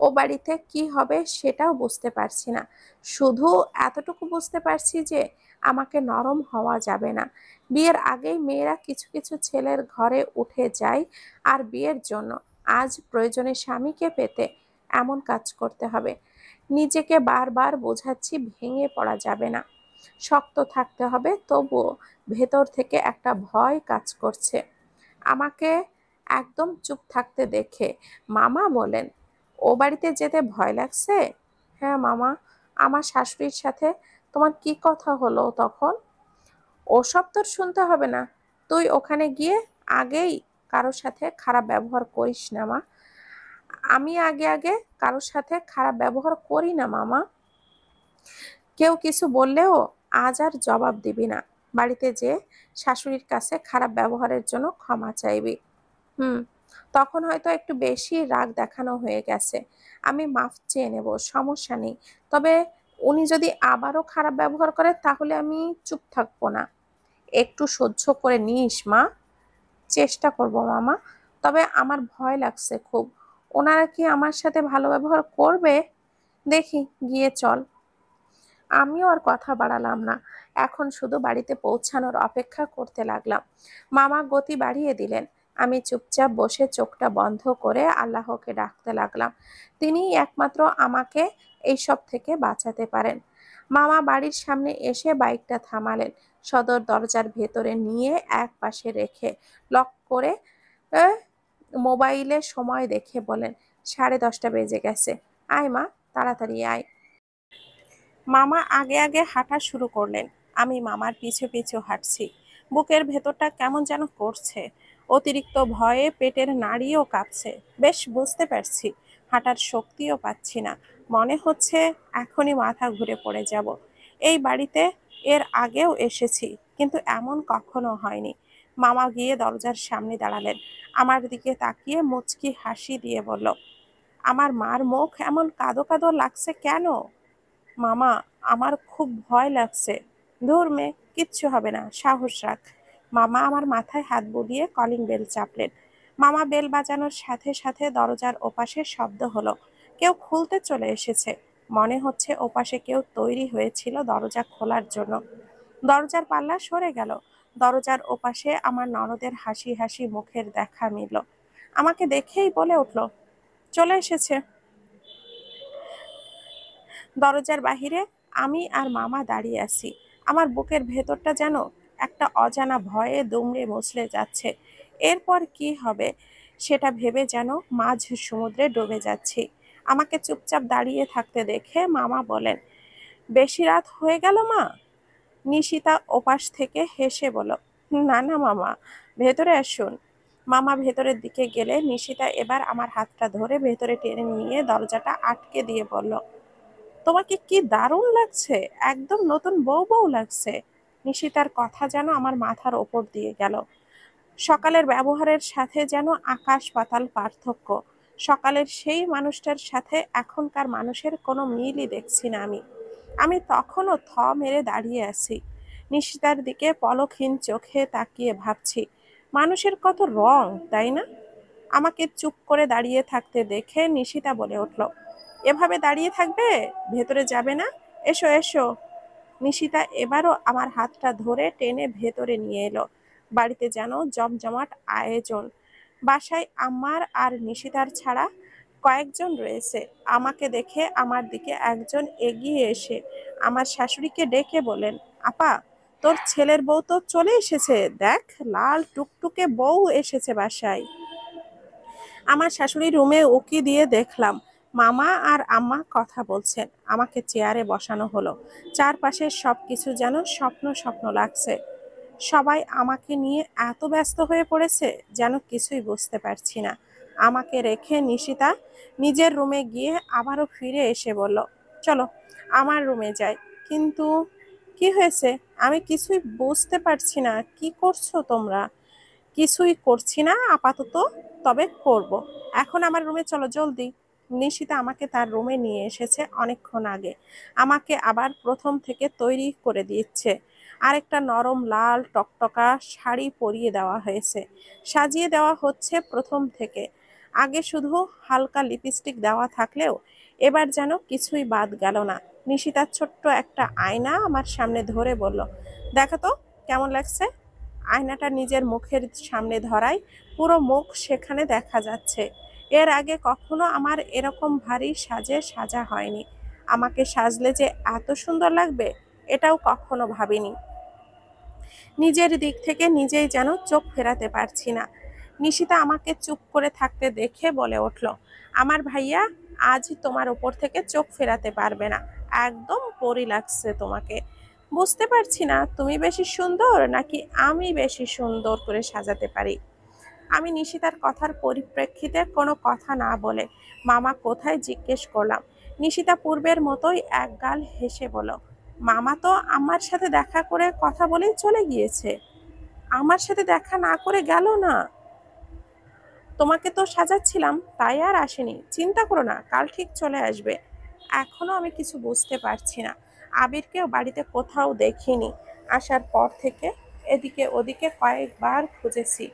A: ও বাড়িতে কি হবে সেটাও বুঝতে পারছি না। শুধু এতটুকু বুঝতে পারছি যে আমাকে নরম হওয়া যাবে না। বিয়ের আগেই মেয়েরা কিছু কিছু ছেলের ঘরে উঠে যায়, আর বিয়ের জন্য আজ প্রয়োজনে স্বামীকে পেতে এমন কাজ করতে হবে। নিজেকে বারবার বোঝাচ্ছি ভেঙে পড়া যাবে না, শক্ত থাকতে হবে। তবুও ভেতর থেকে একটা ভয় কাজ করছে। আমাকে একদম চুপ থাকতে দেখে মামা বলেন, ও বাড়িতে যেতে ভয় লাগছে? হ্যাঁ মামা, আমার শাশুড়ির সাথে তোমার কি কথা হলো তখন? ওসব তোর শুনতে হবে না। তুই ওখানে গিয়ে আগেই কারোর সাথে খারাপ ব্যবহার করিস না মা। আমি আগে আগে কারোর সাথে খারাপ ব্যবহার করি না মামা। কেউ কিছু বললেও আজ আর জবাব দিবি না। বাড়িতে যে শাশুড়ির কাছে খারাপ ব্যবহারের জন্য ক্ষমা চাইবি। হুম। তখন হয়তো একটু বেশি রাগ দেখানো হয়ে গেছে। আমি মাফ চেয়ে নেব, সমস্যা নেই। তবে উনি যদি আবারও খারাপ ব্যবহার করে তাহলে আমি চুপ থাকবো না। একটু সহ্য করে নিস মা। চেষ্টা করব মামা। তবে আমার ভয় লাগছে খুব। ওনারা কি আমার সাথে ভালো ব্যবহার করবে? দেখি, গিয়ে চল। আমিও আর কথা বাড়ালাম না। এখন শুধু বাড়িতে পৌঁছানোর অপেক্ষা করতে লাগলাম। মামা গতি বাড়িয়ে দিলেন। আমি চুপচাপ বসে চোখটা বন্ধ করে আল্লাহকে ডাকতে লাগলাম। তিনিই একমাত্র আমাকে এইসব থেকে বাঁচাতে পারেন। মামা বাড়ির সামনে এসে বাইকটা থামালেন। সদর দরজার ভেতরে নিয়ে এক পাশে রেখে লক করে আহ, মোবাইলে সময় দেখে বলেন, 10:30 বেজে গেছে। আয় মা, তাড়াতাড়ি আয়। মামা আগে আগে হাঁটা শুরু করলেন। আমি মামার পিছু পিছু হাঁটছি। বুকের ভেতরটা কেমন যেন করছে। অতিরিক্ত ভয়ে পেটের নাড়িও কাঁপছে। বেশ বুঝতে পারছি, হাঁটার শক্তিও পাচ্ছি না। মনে হচ্ছে এখনই মাথা ঘুরে পড়ে যাব। এই বাড়িতে এর আগেও এসেছি, কিন্তু এমন কখনো হয়নি। মামা গিয়ে দরজার সামনে দাঁড়ালেন। আমার দিকে তাকিয়ে মুচকি হাসি দিয়ে বলল, আমার মার মুখ এমন কাদো কাদো লাগছে কেন? মামা, আমার খুব ভয় লাগছে। ধুর মেয়ে, কিচ্ছু হবে না, সাহস রাখ। মামা আমার মাথায় হাত বুলিয়ে কলিং বেল চাপলেন। মামা বেল বাজানোর সাথে সাথে দরজার ওপাশে শব্দ হলো। কেউ খুলতে চলে এসেছে। মনে হচ্ছে ওপাশে কেউ তৈরি হয়েছিল দরজা খোলার জন্য। দরজার পাল্লা সরে গেল। দরজার ওপাশে আমার ননদের হাসি হাসি মুখের দেখা মিলল। আমাকে দেখেই বলে উঠল, চলে এসেছে। দরজার বাহিরে আমি আর মামা দাঁড়িয়ে আছি। আমার বুকের ভেতরটা যেন একটা অজানা ভয়ে দুমড়ে মুচড়ে যাচ্ছে। এরপর কি হবে সেটা ভেবে যেন মাঝ সমুদ্রে ডুবে যাচ্ছি। আমাকে চুপচাপ দাঁড়িয়ে থাকতে দেখে মামা বলেন, বেশি রাত হয়ে গেল মা? নিশিতা ওপাশ থেকে হেসে বলল, না না মামা, ভেতরে আসুন। মামা ভেতরের দিকে গেলে নিশিতা এবার আমার হাতটা ধরে ভেতরে টেনে নিয়ে দরজাটা আটকে দিয়ে বলল, তোমাকে কি দারুণ লাগছে, একদম নতুন বউ বউ লাগছে। নিশিতার কথা যেন আমার মাথার ওপর দিয়ে গেল। সকালের ব্যবহারের সাথে যেন আকাশ পাতাল পার্থক্য। সকালের সেই মানুষটার সাথে এখনকার মানুষের কোনো মিলই দেখছি না আমি। আমি তখনও থ মেরে দাঁড়িয়ে আছি, নিশিতার দিকে পলকহীন চোখে তাকিয়ে ভাবছি, মানুষের কত রং, তাই না? আমাকে চুপ করে দাঁড়িয়ে থাকতে দেখে নিশিতা বলে উঠল, এভাবে দাঁড়িয়ে থাকবে, ভেতরে যাবে না? এসো এসো। নিশিতা এবারও আমার হাতটা ধরে টেনে ভেতরে নিয়ে এলো। বাড়িতে যেন জমজমাট আয়োজন। বাসায় আমার আর নিশিতার ছাড়া কয়েকজন রয়েছে। আমাকে দেখে আমার দিকে একজন এগিয়ে এসে আমার শাশুড়িকে ডেকে বলেন, আপা, তোর ছেলের বউ তো চলে এসেছে, দেখ, লাল টুকটুকে বউ এসেছে বাসায়। আমার শাশুড়ি রুমে উকি দিয়ে দেখলাম মামা আর আম্মা কথা বলছেন। আমাকে চেয়ারে বসানো হলো। চারপাশের সবকিছু যেন স্বপ্ন স্বপ্ন লাগছে। সবাই আমাকে নিয়ে এত ব্যস্ত হয়ে পড়েছে যেন কিছুই বুঝতে পারছি না। আমাকে রেখে নিশিতা নিজের রুমে গিয়ে আবারও ফিরে এসে বলল, চলো আমার রুমে যাই। কিন্তু কি হয়েছে? আমি কিছুই বুঝতে পারছি না, কি করছো তোমরা? কিছুই করছি না আপাতত, তবে করব। এখন আমার রুমে চলো জলদি। নিশিতা আমাকে তার রুমে নিয়ে এসেছে অনেকক্ষণ আগে। আমাকে আবার প্রথম থেকে তৈরি করে দিচ্ছে। আরেকটা নরম লাল টকটকা শাড়ি পরিয়ে দেওয়া হয়েছে, সাজিয়ে দেওয়া হচ্ছে প্রথম থেকে। আগে শুধু হালকা লিপস্টিক দেওয়া থাকলেও এবার যেন কিছুই বাদ গেল না। নিশিতার ছোট্ট একটা আয়না আমার সামনে ধরে বলল, দেখো তো কেমন লাগছে। আয়নাটা নিজের মুখের সামনে ধরায় পুরো মুখ সেখানে দেখা যাচ্ছে। এর আগে কখনো আমার এরকম ভারী সাজে সাজা হয়নি। আমাকে সাজলে যে এত সুন্দর লাগবে এটাও কখনো ভাবিনি। নিজের দিক থেকে নিজেই যেন চোখ ফেরাতে পারছি না। নিশিতা আমাকে চুপ করে থাকতে দেখে বলে উঠল, আমার ভাইয়া আজ তোমার উপর থেকে চোখ ফেরাতে পারবে না। একদম পরি লাগছে তোমাকে। বুঝতে পারছি না তুমি বেশি সুন্দর নাকি আমি বেশি সুন্দর করে সাজাতে পারি। আমি নিশিতার কথার পরিপ্রেক্ষিতে কোনো কথা না বলে মামা কোথায় জিজ্ঞেস করলাম। নিশিতা পূর্বের মতোই একগাল হেসে বলল, মামা তো আমার সাথে দেখা করে কথা বলেই চলে গিয়েছে। আমার সাথে দেখা না করে গেল না। তোমাকে তো সাজাচ্ছিলাম তাই আর আসেনি। চিন্তা করো না, কাল ঠিক চলে আসবে। এখনো আমি কিছু বুঝতে পারছি না। আবিরকেও বাড়িতে কোথাও দেখিনি। আসার পর থেকে এদিকে ওদিকে কয়েকবার খুঁজেছি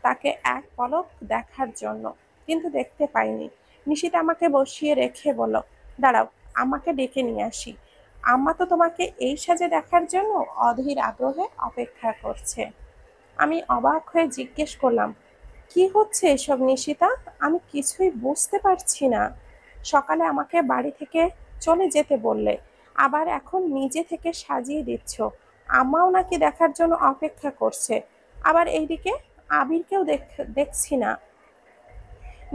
A: তাকে এক পলক দেখার জন্য, কিন্তু দেখতে পাইনি। নিশিতা আমাকে বসিয়ে রেখে বলল, দাঁড়াও, আমাকে ডেকে নিয়ে আসি। আম্মা তো তোমাকে এই সাজে দেখার জন্য অধীর আগ্রহে অপেক্ষা করছে। আমি অবাক হয়ে জিজ্ঞেস করলাম, কি হচ্ছে এসব নিশিতা? আমি কিছুই বুঝতে পারছি না। সকালে আমাকে বাড়ি থেকে চলে যেতে বললে, আবার এখন নিজে থেকে সাজিয়ে দিচ্ছ। আম্মাও নাকি দেখার জন্য অপেক্ষা করছে। আবার এইদিকে আবিরকেও দেখছি না।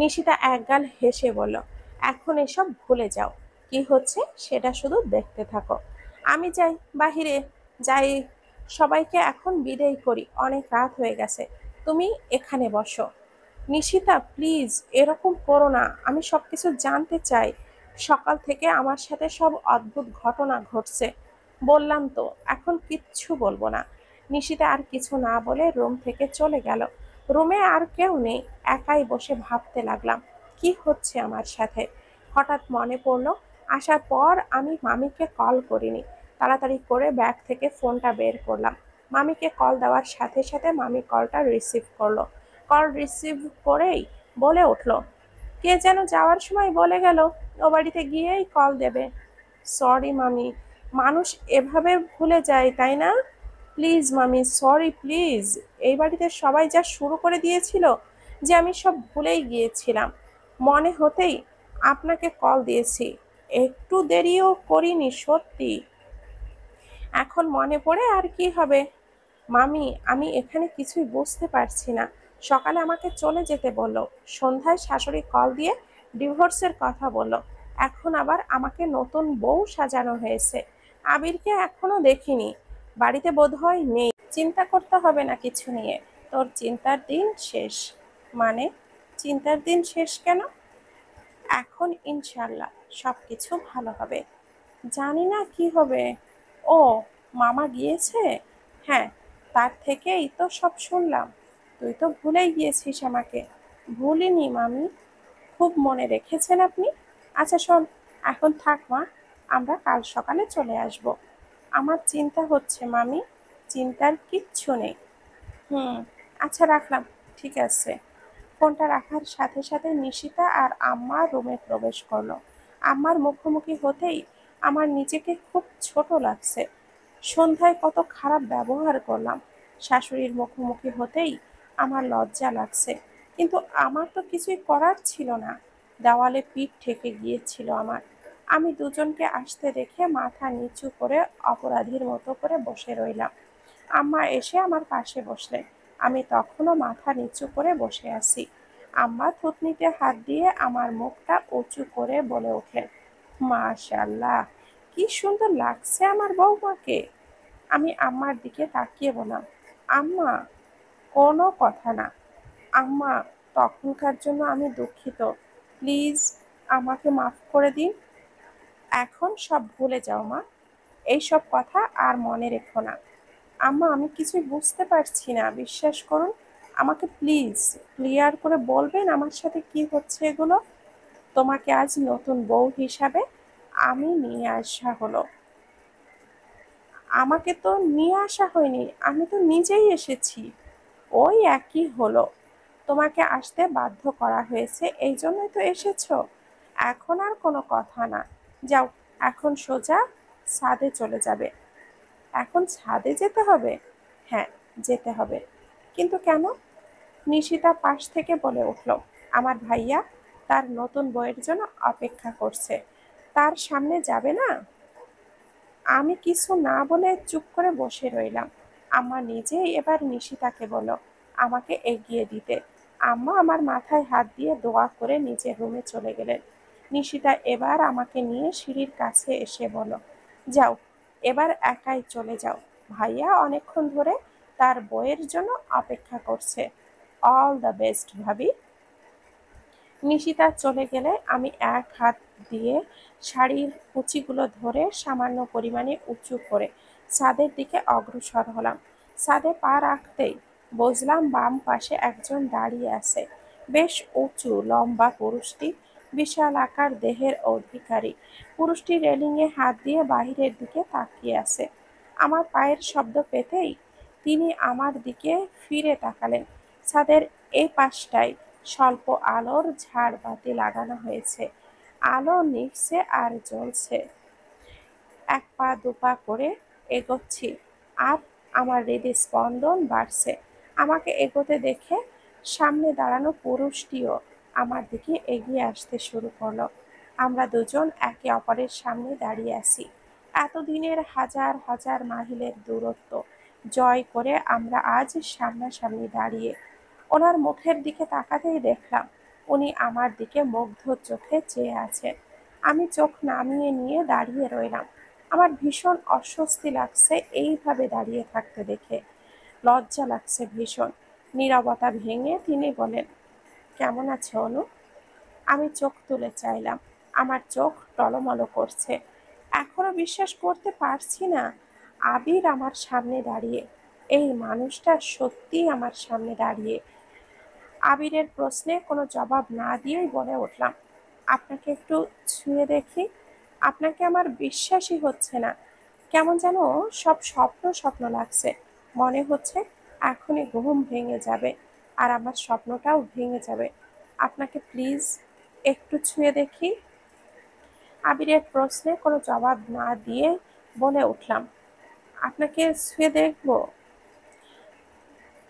A: নিশিতা একগাল হেসে বলল, এখন এসব ভুলে যাও। কি হচ্ছে সেটা শুধু দেখতে থাকো। আমি যাই বাহিরে, যাই সবাইকে এখন বিদায় করি, অনেক রাত হয়ে গেছে। তুমি এখানে বসো। নিশিতা প্লিজ এরকম করো না, আমি সবকিছু জানতে চাই। সকাল থেকে আমার সাথে সব অদ্ভুত ঘটনা ঘটছে। বললাম তো এখন কিচ্ছু বলবো না। নিশিতা আর কিছু না বলে রুম থেকে চলে গেল। রুমে আর কেউ নেই, একাই বসে ভাবতে লাগলাম কি হচ্ছে আমার সাথে। হঠাৎ মনে পড়লো আসার পর আমি মামিকে কল করিনি। তাড়াতাড়ি করে ব্যাগ থেকে ফোনটা বের করলাম। মামিকে কল দেওয়ার সাথে সাথে মামি কলটা রিসিভ করলো। কল রিসিভ করেই বলে উঠল, কে যেন যাওয়ার সময় বলে গেল ও বাড়িতে গিয়েই কল দেবে। সরি মামি, মানুষ এভাবে ভুলে যায় তাই না? প্লিজ মামি, সরি প্লিজ। এই বাড়িতে সবাই যা শুরু করে দিয়েছিল যে আমি সব ভুলেই গিয়েছিলাম। মনে হতেই আপনাকে কল দিয়েছি, একটু দেরিও করিনি সত্যি। এখন মনে পড়ে আর কি হবে। মামি, আমি এখানে কিছুই বুঝতে পারছি না। সকালে আমাকে চলে যেতে বলল, সন্ধ্যায় শাশুড়ি কল দিয়ে ডিভোর্সের কথা বলল, এখন আবার আমাকে নতুন বউ সাজানো হয়েছে। আবিরকে এখনো দেখিনি, বাড়িতে বোধহয় নেই। চিন্তা করতে হবে না কিছু নিয়ে, তোর চিন্তার দিন শেষ। মানে চিন্তার দিন শেষ কেন? এখন ইনশাল্লাহ সব কিছু ভালো হবে। জানি না কি হবে। ও, মামা গিয়েছে? হ্যাঁ, তার থেকেই তো সব শুনলাম। তুই তো ভুলেই গিয়েছিস আমাকে। ভুলিনি মামি, খুব মনে রেখেছেন আপনি। আচ্ছা শোন, এখন থাক মা, আমরা কাল সকালে চলে আসব। আমার চিন্তা হচ্ছে মামি। চিন্তার কিচ্ছু নেই। হুম, আচ্ছা রাখলাম। ঠিক আছে। ফোনটা রাখার সাথে সাথে নিশিতা আর আম্মা রুমে প্রবেশ করলো। আম্মার মুখোমুখি হতেই আমার নিজেকে খুব ছোট লাগছে। সন্ধ্যায় কত খারাপ ব্যবহার করলাম। শাশুড়ির মুখোমুখি হতেই আমার লজ্জা লাগছে, কিন্তু আমার তো কিছুই করার ছিল না। দেওয়ালে পিঠ ঠেকে গিয়েছিল আমার। আমি দুজনকে আসতে দেখে মাথা নিচু করে অপরাধীর মতো করে বসে রইলাম। আম্মা এসে আমার পাশে বসলেন। আমি তখনও মাথা নিচু করে বসে আছি। আম্মা থুতনিতে হাত দিয়ে আমার মুখটা উঁচু করে বলে উঠলেন, মাশাআল্লাহ, কি সুন্দর লাগছে আমার বৌমাকে। আমি আম্মার দিকে তাকিয়ে বললাম, আম্মা, কোনো কথা না। আম্মা, তখনকার জন্য আমি দুঃখিত। প্লিজ আমাকে মাফ করে দিন। এখন সব ভুলে যাও মা, এইসব কথা আর মনে রেখো না। আম্মা, আমি কিছুই বুঝতে পারছি না, বিশ্বাস করুন। আমাকে প্লিজ ক্লিয়ার করে বলবেন আমার সাথে কি হচ্ছে এগুলো। তোমাকে আজ নতুন বউ হিসাবে আমি নিয়ে আসা হলো। আমাকে তো নিয়ে আসা হয়নি, আমি তো নিজেই এসেছি। ওই একই হলো, তোমাকে আসতে বাধ্য করা হয়েছে, এই জন্যই তো এসেছো। এখন আর কোনো কথা না, যাও, এখন সোজা ছাদে চলে যাবে। এখন ছাদে যেতে হবে? হ্যাঁ, যেতে হবে। কিন্তু কেন? নিশিতা পাশ থেকে বলে উঠল, আমার ভাইয়া তার নতুন বউয়ের জন্য অপেক্ষা করছে, তার সামনে যাবে না? আমি কিছু না বলে চুপ করে বসে রইলাম। আম্মা নিজেই এবার নিশিতাকে বলল আমাকে এগিয়ে দিতে। আম্মা আমার মাথায় হাত দিয়ে দোয়া করে নিজের রুমে চলে গেলেন। নিশিতা এবার আমাকে নিয়ে সিঁড়ির কাছে এসে বলল, যাও, এবার একাই চলে যাও। ভাইয়া অনেকক্ষণ ধরে তার বইয়ের জন্য অপেক্ষা করছে। অল দ্য বেস্ট ভাবি। নিশিতা চলে গেলে আমি এক হাত দিয়ে শাড়ির কুচিগুলো ধরে সামান্য পরিমাণে উঁচু করে ছাদের দিকে অগ্রসর হলাম। ছাদে পা রাখতেই বুঝলাম বাম পাশে একজন দাঁড়িয়ে আছে। বেশ উঁচু লম্বা পুরুষটি বিশাল আকার দেহের অধিকারী। পুরুষটি রেলিংয়ে হাত দিয়ে বাহিরের দিকে তাকিয়ে আছে। আমার পায়ের শব্দ পেতেই তিনি আমার দিকে ফিরে তাকালেন। ছাদের এই পাশটায় স্বল্প আলোর ঝাড়বাতি লাগানো হয়েছে। আলো নিভছে আর জ্বলছে। এক পা দুপা করে এগোচ্ছি, আর আমার হৃদস্পন্দন বাড়ছে। আমাকে এগোতে দেখে সামনে দাঁড়ানো পুরুষটিও আমার দিকে এগিয়ে আসতে শুরু করলো। আমরা দুজন একে অপরের সামনে দাঁড়িয়ে আছি। এতদিনের হাজার হাজার মাইলের দূরত্ব জয় করে আমরা আজ সামনাসামনি দাঁড়িয়ে। ওনার মুখের দিকে তাকাতেই দেখলাম উনি আমার দিকে মুগ্ধ চোখে চেয়ে আছেন। আমি চোখ নামিয়ে নিয়ে দাঁড়িয়ে রইলাম। আমার ভীষণ অস্বস্তি লাগছে এইভাবে দাঁড়িয়ে থাকতে দেখে। লজ্জা লাগছে ভীষণ। নীরবতা ভেঙে তিনি বলেন, কেমন আছো অনু? আমি চোখ তুলে চাইলাম। আমার চোখ টলমল করছে। এখনো বিশ্বাস করতে পারছি না আবির আমার সামনে দাঁড়িয়ে। এই মানুষটা সত্যিই আমার সামনে দাঁড়িয়ে। আবিরের প্রশ্নে কোনো জবাব না দিয়েই বলে উঠলাম, আপনাকে একটু ছুঁয়ে দেখি। আপনাকে আমার বিশ্বাসই হচ্ছে না। কেমন যেন সব স্বপ্ন স্বপ্ন লাগছে। মনে হচ্ছে এখনই ঘুম ভেঙে যাবে, আর আমার স্বপ্নটাও ভেঙে যাবে। আপনাকে প্লিজ একটু ছুঁয়ে দেখি। আবিরের প্রশ্নে কোনো জবাব না দিয়ে বলে উঠলাম, আপনাকে ছুঁয়ে দেখবো?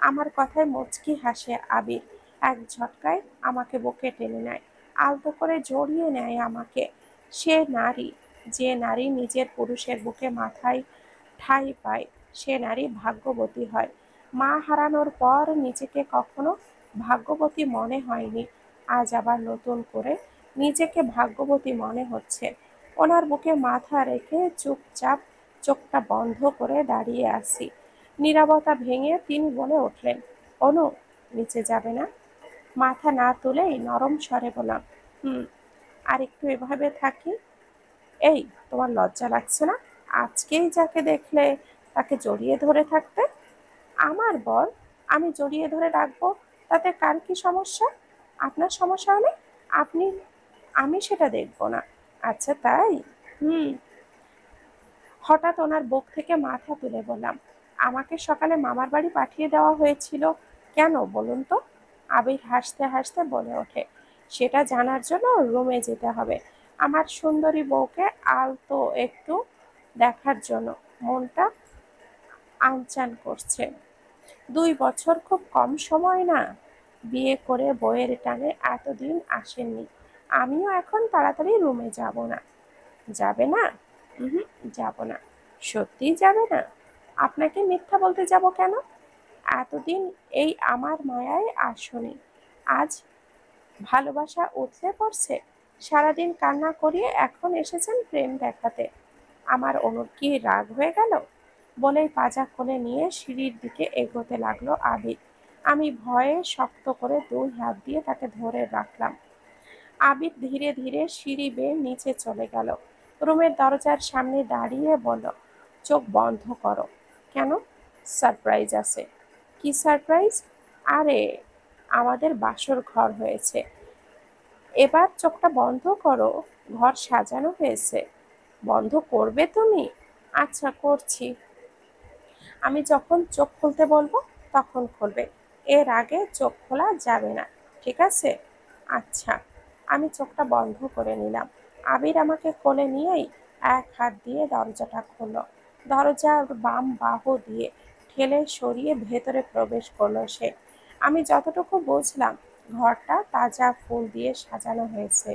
A: আমার কথায় মুচকি হাসে আবির। এক ঝটকায় আমাকে বুকে টেনে নেয়, আলতো করে জড়িয়ে নেয় আমাকে। সে নারী, যে নারী নিজের পুরুষের বুকে মাথায় ঠাঁই পায়, সে নারী ভাগ্যবতী হয়। মা হারানোর পর নিজেকে কখনো ভাগ্যবতী মনে হয়নি, আজ আবার নতুন করে নিজেকে ভাগ্যবতী মনে হচ্ছে। ওনার বুকে মাথা রেখে চুপচাপ চোখটা বন্ধ করে দাঁড়িয়ে আছি। নীরবতা ভেঙে তিনি বলে উঠলেন, অনু, নিচে যাবে না? মাথা না তুলেই নরম স্বরে বললাম, হুম, আর একটু এভাবে থাকি। এই, তোমার লজ্জা লাগছে না আজকেই যাকে দেখলে তাকে জড়িয়ে ধরে থাকতে? আমার বর, আমি জড়িয়ে ধরে রাখবো, তাতে কার কি সমস্যা? আপনার সমস্যা হলে আপনি, আমি সেটা দেখবো না। আচ্ছা তাই? হুম। হঠাৎ ওনার বুক থেকে মাথা তুলে বললাম, আমাকে সকালে মামার বাড়ি পাঠিয়ে দেওয়া হয়েছিল কেন বলুন তো? আবির হাসতে হাসতে বলে ওঠে, সেটা জানার জন্য রুমে যেতে হবে। আমার সুন্দরী বউকে আলতো একটু দেখার জন্য। মনটা আনচান করছে। 2 বছর খুব কম সময় না? বিয়ে করে বউয়ের টানে এতদিন আসেননি। আমিও এখন তাড়াতাড়ি রুমে যাব না। যাবে না? হুম, যাব না। সত্যিই যাবে না? আপনাকে মিথ্যা বলতে যাব কেন? এতদিন এই আমার মায়ায় আসনি, আজ ভালোবাসা উথলে পড়ছে। সারাদিন কান্না করিয়ে এখন এসেছেন প্রেম দেখাতে। আমার অনুর কি রাগ হয়ে গেল? বলেই পাজা কোলে নিয়ে সিঁড়ির দিকে এগোতে লাগলো আবির। আমি ভয়ে শক্ত করে 2 হাত দিয়ে তাকে ধরে রাখলাম। আবির ধীরে ধীরে সিঁড়ি বেয়ে নিচে চলে গেল। রুমের দরজার সামনে দাঁড়িয়ে বলল, চোখ বন্ধ করো। কেন? সারপ্রাইজ আছে। কি সারপ্রাইজ? আরে, আমাদের বাসর ঘর হয়েছে। এবার চোখটা বন্ধ করো, ঘর সাজানো হয়েছে। বন্ধ করবে তুমি? আচ্ছা, করছি। আমি যখন চোখ খুলতে বলবো তখন খুলবে, এর আগে চোখ খোলা যাবে না, ঠিক আছে? আচ্ছা। আমি চোখটা বন্ধ করে নিলাম। আবির আমাকে কোলে নিয়েই এক হাত দিয়ে দরজাটা খুললো। দরজার বাম বাহু দিয়ে ঠেলে সরিয়ে ভেতরে প্রবেশ করলো সে। আমি যতটুকু বুঝলাম, ঘরটা তাজা ফুল দিয়ে সাজানো হয়েছে,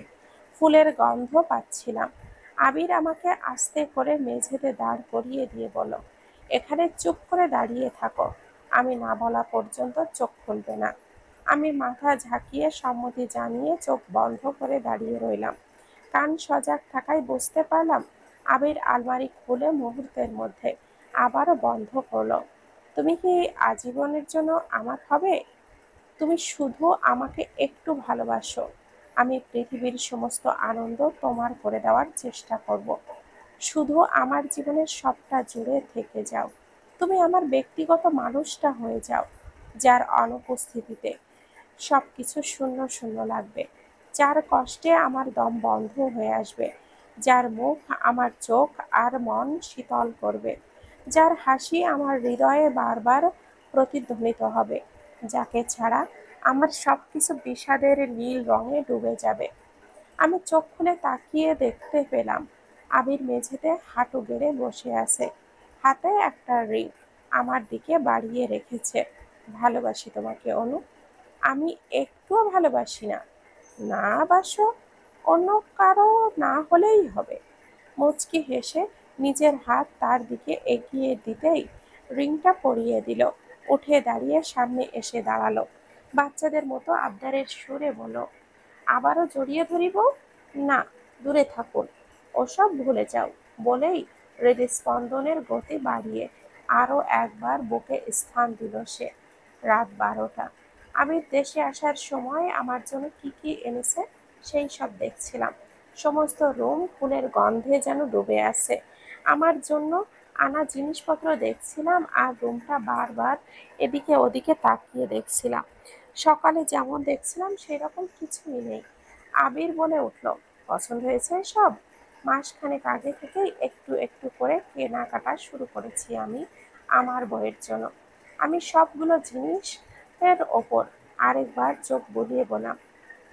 A: ফুলের গন্ধ পাচ্ছিলাম। আবির আমাকে আস্তে করে মেঝেতে দাঁড় করিয়ে দিয়ে বলল, এখানে চুপ করে দাঁড়িয়ে থাকো, আমি না বলা পর্যন্ত চোখ খুলবে না। আমি মাথা ঝাঁকিয়ে সম্মতি জানিয়ে চোখ বন্ধ করে দাঁড়িয়ে রইলাম। কান সজাগ থাকায় বুঝতে পারলাম আবির আলমারি খুলে মুহূর্তের মধ্যে আবারও বন্ধ করলো। তুমি কি আজীবনের জন্য আমার হবে? তুমি শুধু আমাকে একটু ভালোবাসো, আমি পৃথিবীর সমস্ত আনন্দ তোমার করে দেওয়ার চেষ্টা করব। শুধু আমার জীবনের সবটা জুড়ে থেকে যাও। তুমি আমার ব্যক্তিগত মানুষটা হয়ে যাও, যার অনুপস্থিতিতে সবকিছু শূন্য শূন্য লাগবে, যার কষ্টে আমার দম বন্ধ হয়ে আসবে, যার মুখ আমার চোখ আর মন শীতল করবে, যার হাসি আমার হৃদয়ে বারবার প্রতিধ্বনিত হবে, যাকে ছাড়া আমার সবকিছু বিষাদের নীল রঙে ডুবে যাবে। আমি চোখ খুলে তাকিয়ে দেখতে পেলাম আবির মেঝেতে হাঁটু গেড়ে বসে আছে, হাতে একটা রিং আমার দিকে বাড়িয়ে রেখেছে। ভালোবাসি তোমাকে অনু। আমি একটুও ভালোবাসি না। না বাসো, অন্য কারো না হলেই হবে। মুচকি হেসে নিজের হাত তার দিকে এগিয়ে দিতেই রিংটা পরিয়ে দিল। উঠে দাঁড়িয়ে সামনে এসে দাঁড়ালো। বাচ্চাদের মতো আবদারের সুরে বলল, আবারও জড়িয়ে ধরিব? না, দূরে থাকুন, ওসব ভুলে যাও। বলেই হৃদস্পন্দনের গতি বাড়িয়ে আরো একবার বুকে স্থান দিল সে। রাত 12টা। আমি দেশে আসার সময় আমার জন্য কি কি এনেছে সেই সব দেখছিলাম। সমস্ত রুম ফুলের গন্ধে যেন ডুবে আছে। আমার জন্য আনা জিনিসপত্র দেখছিলাম আর রুমটা বারবার এদিকে ওদিকে তাকিয়ে দেখছিলাম। সকালে যেমন দেখছিলাম সেরকম কিছুই নেই। আবির বলে উঠল, পছন্দ হয়েছে সব? মাসখানেক আগে থেকেই একটু একটু করে কেনাকাটা শুরু করেছি আমি আমার বইয়ের জন্য। আমি সবগুলো জিনিসের ওপর আরেকবার চোখ বুলিয়ে বললাম,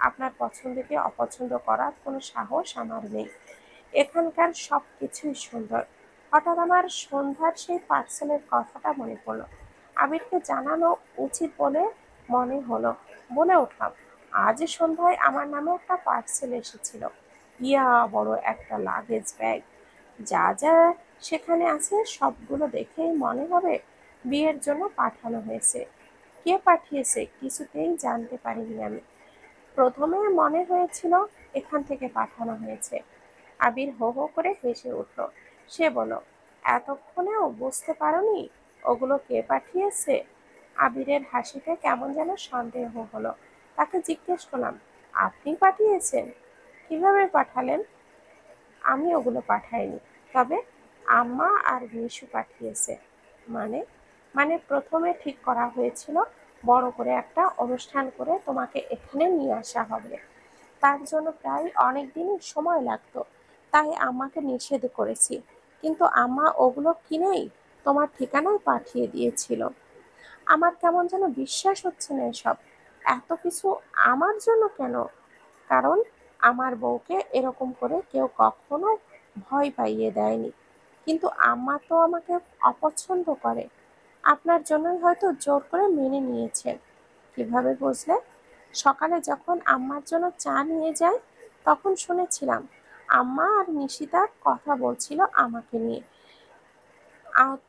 A: আপনার পছন্দকে অপছন্দ করার কোনো সাহস আমার নেই। এখানকার সব কিছুই সুন্দর। হঠাৎ আমার সন্ধ্যার সেই পার্সেলের কথাটা মনে পড়লো। আবিরকে জানানো উচিত বলে মনে হলো। বলে উঠলাম, আজ সন্ধ্যায় আমার নামে একটা পার্সেল এসেছিল। ইয়া বড় একটা লাগেজ ব্যাগ। যা যা সেখানে আছে সবগুলো দেখেই মনে হবে বিয়ের জন্য পাঠানো হয়েছে। কে পাঠিয়েছে কিছুতেই জানতে পারিনি আমি। প্রথমে মনে হয়েছিল এখান থেকে পাঠানো হয়েছে। আবির হো হো করে হেসে উঠল। সে বলল, এতক্ষণেও বুঝতে পারোনি ওগুলো কে পাঠিয়েছে? আবিরের হাসিতে কেমন যেন সন্দেহ হলো। তাকে জিজ্ঞেস করলাম, আপনি পাঠিয়েছেন? কিভাবে পাঠালেন? আমি ওগুলো পাঠাইনি, তবে আম্মা আর মিশু পাঠিয়েছে। মানে? মানে প্রথমে ঠিক করা হয়েছিল বড় করে একটা অনুষ্ঠান করে তোমাকে এখানে নিয়ে আসা হবে। তার জন্য প্রায় অনেক দিনই সময় লাগতো, তাই আম্মাকে নিষেধ করেছি। কিন্তু আম্মা ওগুলো কিনেই তোমার ঠিকানায় পাঠিয়ে দিয়েছিল। আমার কেমন যেন বিশ্বাস হচ্ছে না এসব। এত কিছু আমার জন্য কেন? কারণ আমার বউকে এরকম করে কেউ কখনো ভয় পাইয়ে দেয়নি। কিন্তু আম্মা তো আমাকে অপছন্দ করে। আপনার জন্যই হয়তো জোর করে মেনে নিয়েছেন। কিভাবে বুঝলে? সকালে যখন আম্মার জন্য চা নিয়ে যাই তখন শুনেছিলাম আম্মা আর নিশিতা কথা বলছিল আমাকে নিয়ে।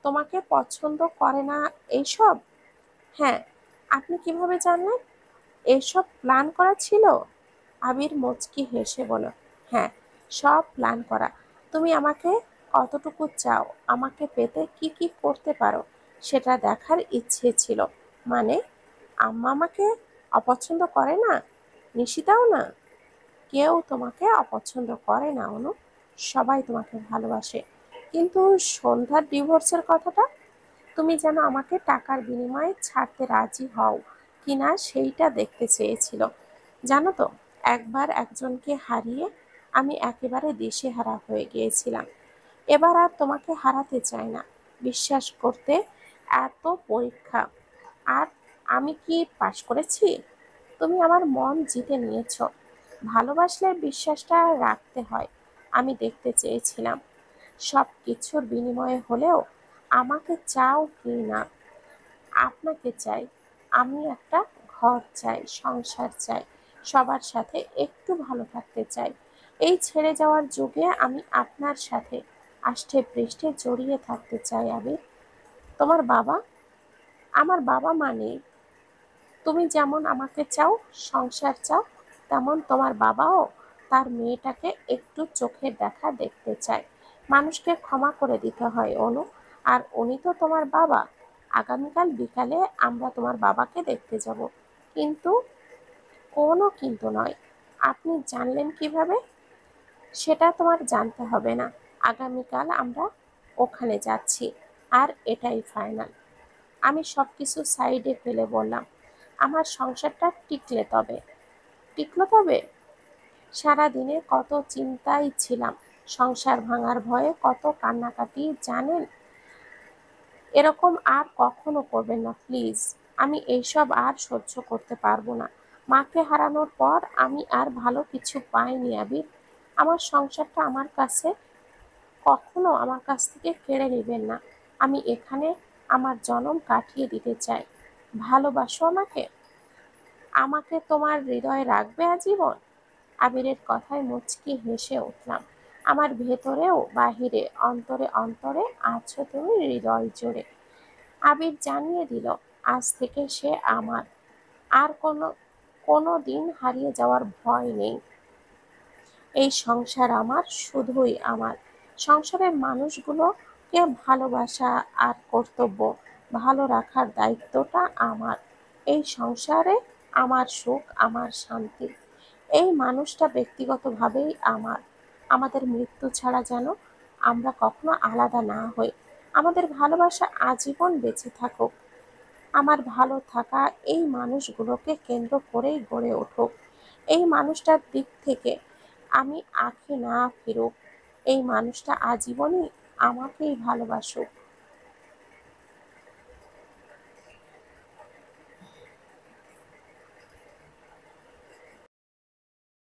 A: তোমাকে পছন্দ করে না এইসব? হ্যাঁ। আপনি কিভাবে জানলেন? এসব প্ল্যান করা ছিল? আবির মুচকি হেসে বলল, হ্যাঁ, সব প্ল্যান করা। তুমি আমাকে কতটুকু চাও, আমাকে পেতে কি কি করতে পারো সেটা দেখার ইচ্ছে ছিল। মানে? আম্মা আমাকে অপছন্দ করে না? নিশিতাও না? কেউ তোমাকে অপছন্দ করে না অনু। সবাই তোমাকে ভালোবাসে। কিন্তু সন্ধ্যার ডিভোর্সের কথাটা? তুমি যেন আমাকে টাকার বিনিময়ে ছাড়তে রাজি হও কিনা সেইটা দেখতে চেয়েছিল। জানো তো, একবার একজনকে হারিয়ে আমি একেবারে দিশেহারা হয়ে গিয়েছিলাম। এবার আর তোমাকে হারাতে চাই না। বিশ্বাস করতে এত পরীক্ষা, আর আমি কি পাশ করেছি? তুমি আমার মন জিতে নিয়েছো। ভালোবাসলে বিশ্বাসটা রাখতে হয়। আমি দেখতে চেয়েছিলাম সব কিছুর বিনিময়ে হলেও আমাকে চাও কি না। আপনাকে চাই। আমি একটা ঘর চাই, সংসার চাই, সবার সাথে একটু ভালো থাকতে চাই। এই ছেড়ে যাওয়ার যুগে আমি আপনার সাথে আষ্টে পৃষ্ঠে জড়িয়ে থাকতে চাই। আমি তোমার বাবা, আমার বাবা মানে তুমি যেমন আমাকে চাও, সংসার চাও, তেমন তোমার বাবাও তার মেয়েটাকে একটু চোখের দেখা দেখতে চায়। মানুষকে ক্ষমা করে দিতে হয় অনু। আর উনি তো তোমার বাবা। আগামীকাল বিকালে আমরা তোমার বাবাকে দেখতে যাব। কিন্তু কোনো কিন্তু নয়। আপনি জানলেন কিভাবে? সেটা তোমার জানতে হবে না। আগামীকাল আমরা ওখানে যাচ্ছি, আর এটাই ফাইনাল। আমি সবকিছু সাইডে ফেলে বললাম, আমার সংসারটা টিকলো তবে। সারাদিনে কত চিন্তায় ছিলাম, সংসার ভাঙার ভয়ে কত কান্নাকাটি জানেন। এরকম আর কখনো করবেন না প্লিজ। আমি এইসব আর সহ্য করতে পারবো না। মাকে হারানোর পর আমি আর ভালো কিছু পাইনি আবির। আমার সংসারটা আমার কাছে, কখনো আমার কাছ থেকে কেড়ে নেবেন না। আমি এখানে আমার জনম কাটিয়ে দিতে চাই। ভালোবাসো আমাকে? আমাকে তোমার হৃদয়ে রাখবে আজীবন? আবিরের কথায় মুচকি হেসে উঠলাম। আমার ভেতরেও বাহিরে, অন্তরে অন্তরে আছো তুমি হৃদয় জুড়ে। আবির জানিয়ে দিল, আজ থেকে সে আমার। আর কোনো দিন হারিয়ে যাওয়ার ভয় নেই। এই সংসার আমার, শুধুই আমার। সংসারের মানুষগুলোকে ভালোবাসা আর কর্তব্য ভালো রাখার দায়িত্বটা আমার। এই সংসারে আমার সুখ, আমার শান্তি। এই মানুষটা ব্যক্তিগতভাবেই আমার। আমাদের মৃত্যু ছাড়া যেন আমরা কখনো আলাদা না হই। আমাদের ভালোবাসা আজীবন বেঁচে থাকুক। আমার ভালো থাকা এই মানুষগুলোকে কেন্দ্র করেই গড়ে উঠুক। এই মানুষটার দিক থেকে আমি আঁখি না ফিরুক। এই মানুষটা আজীবনই আমাকেই ভালোবাসুক।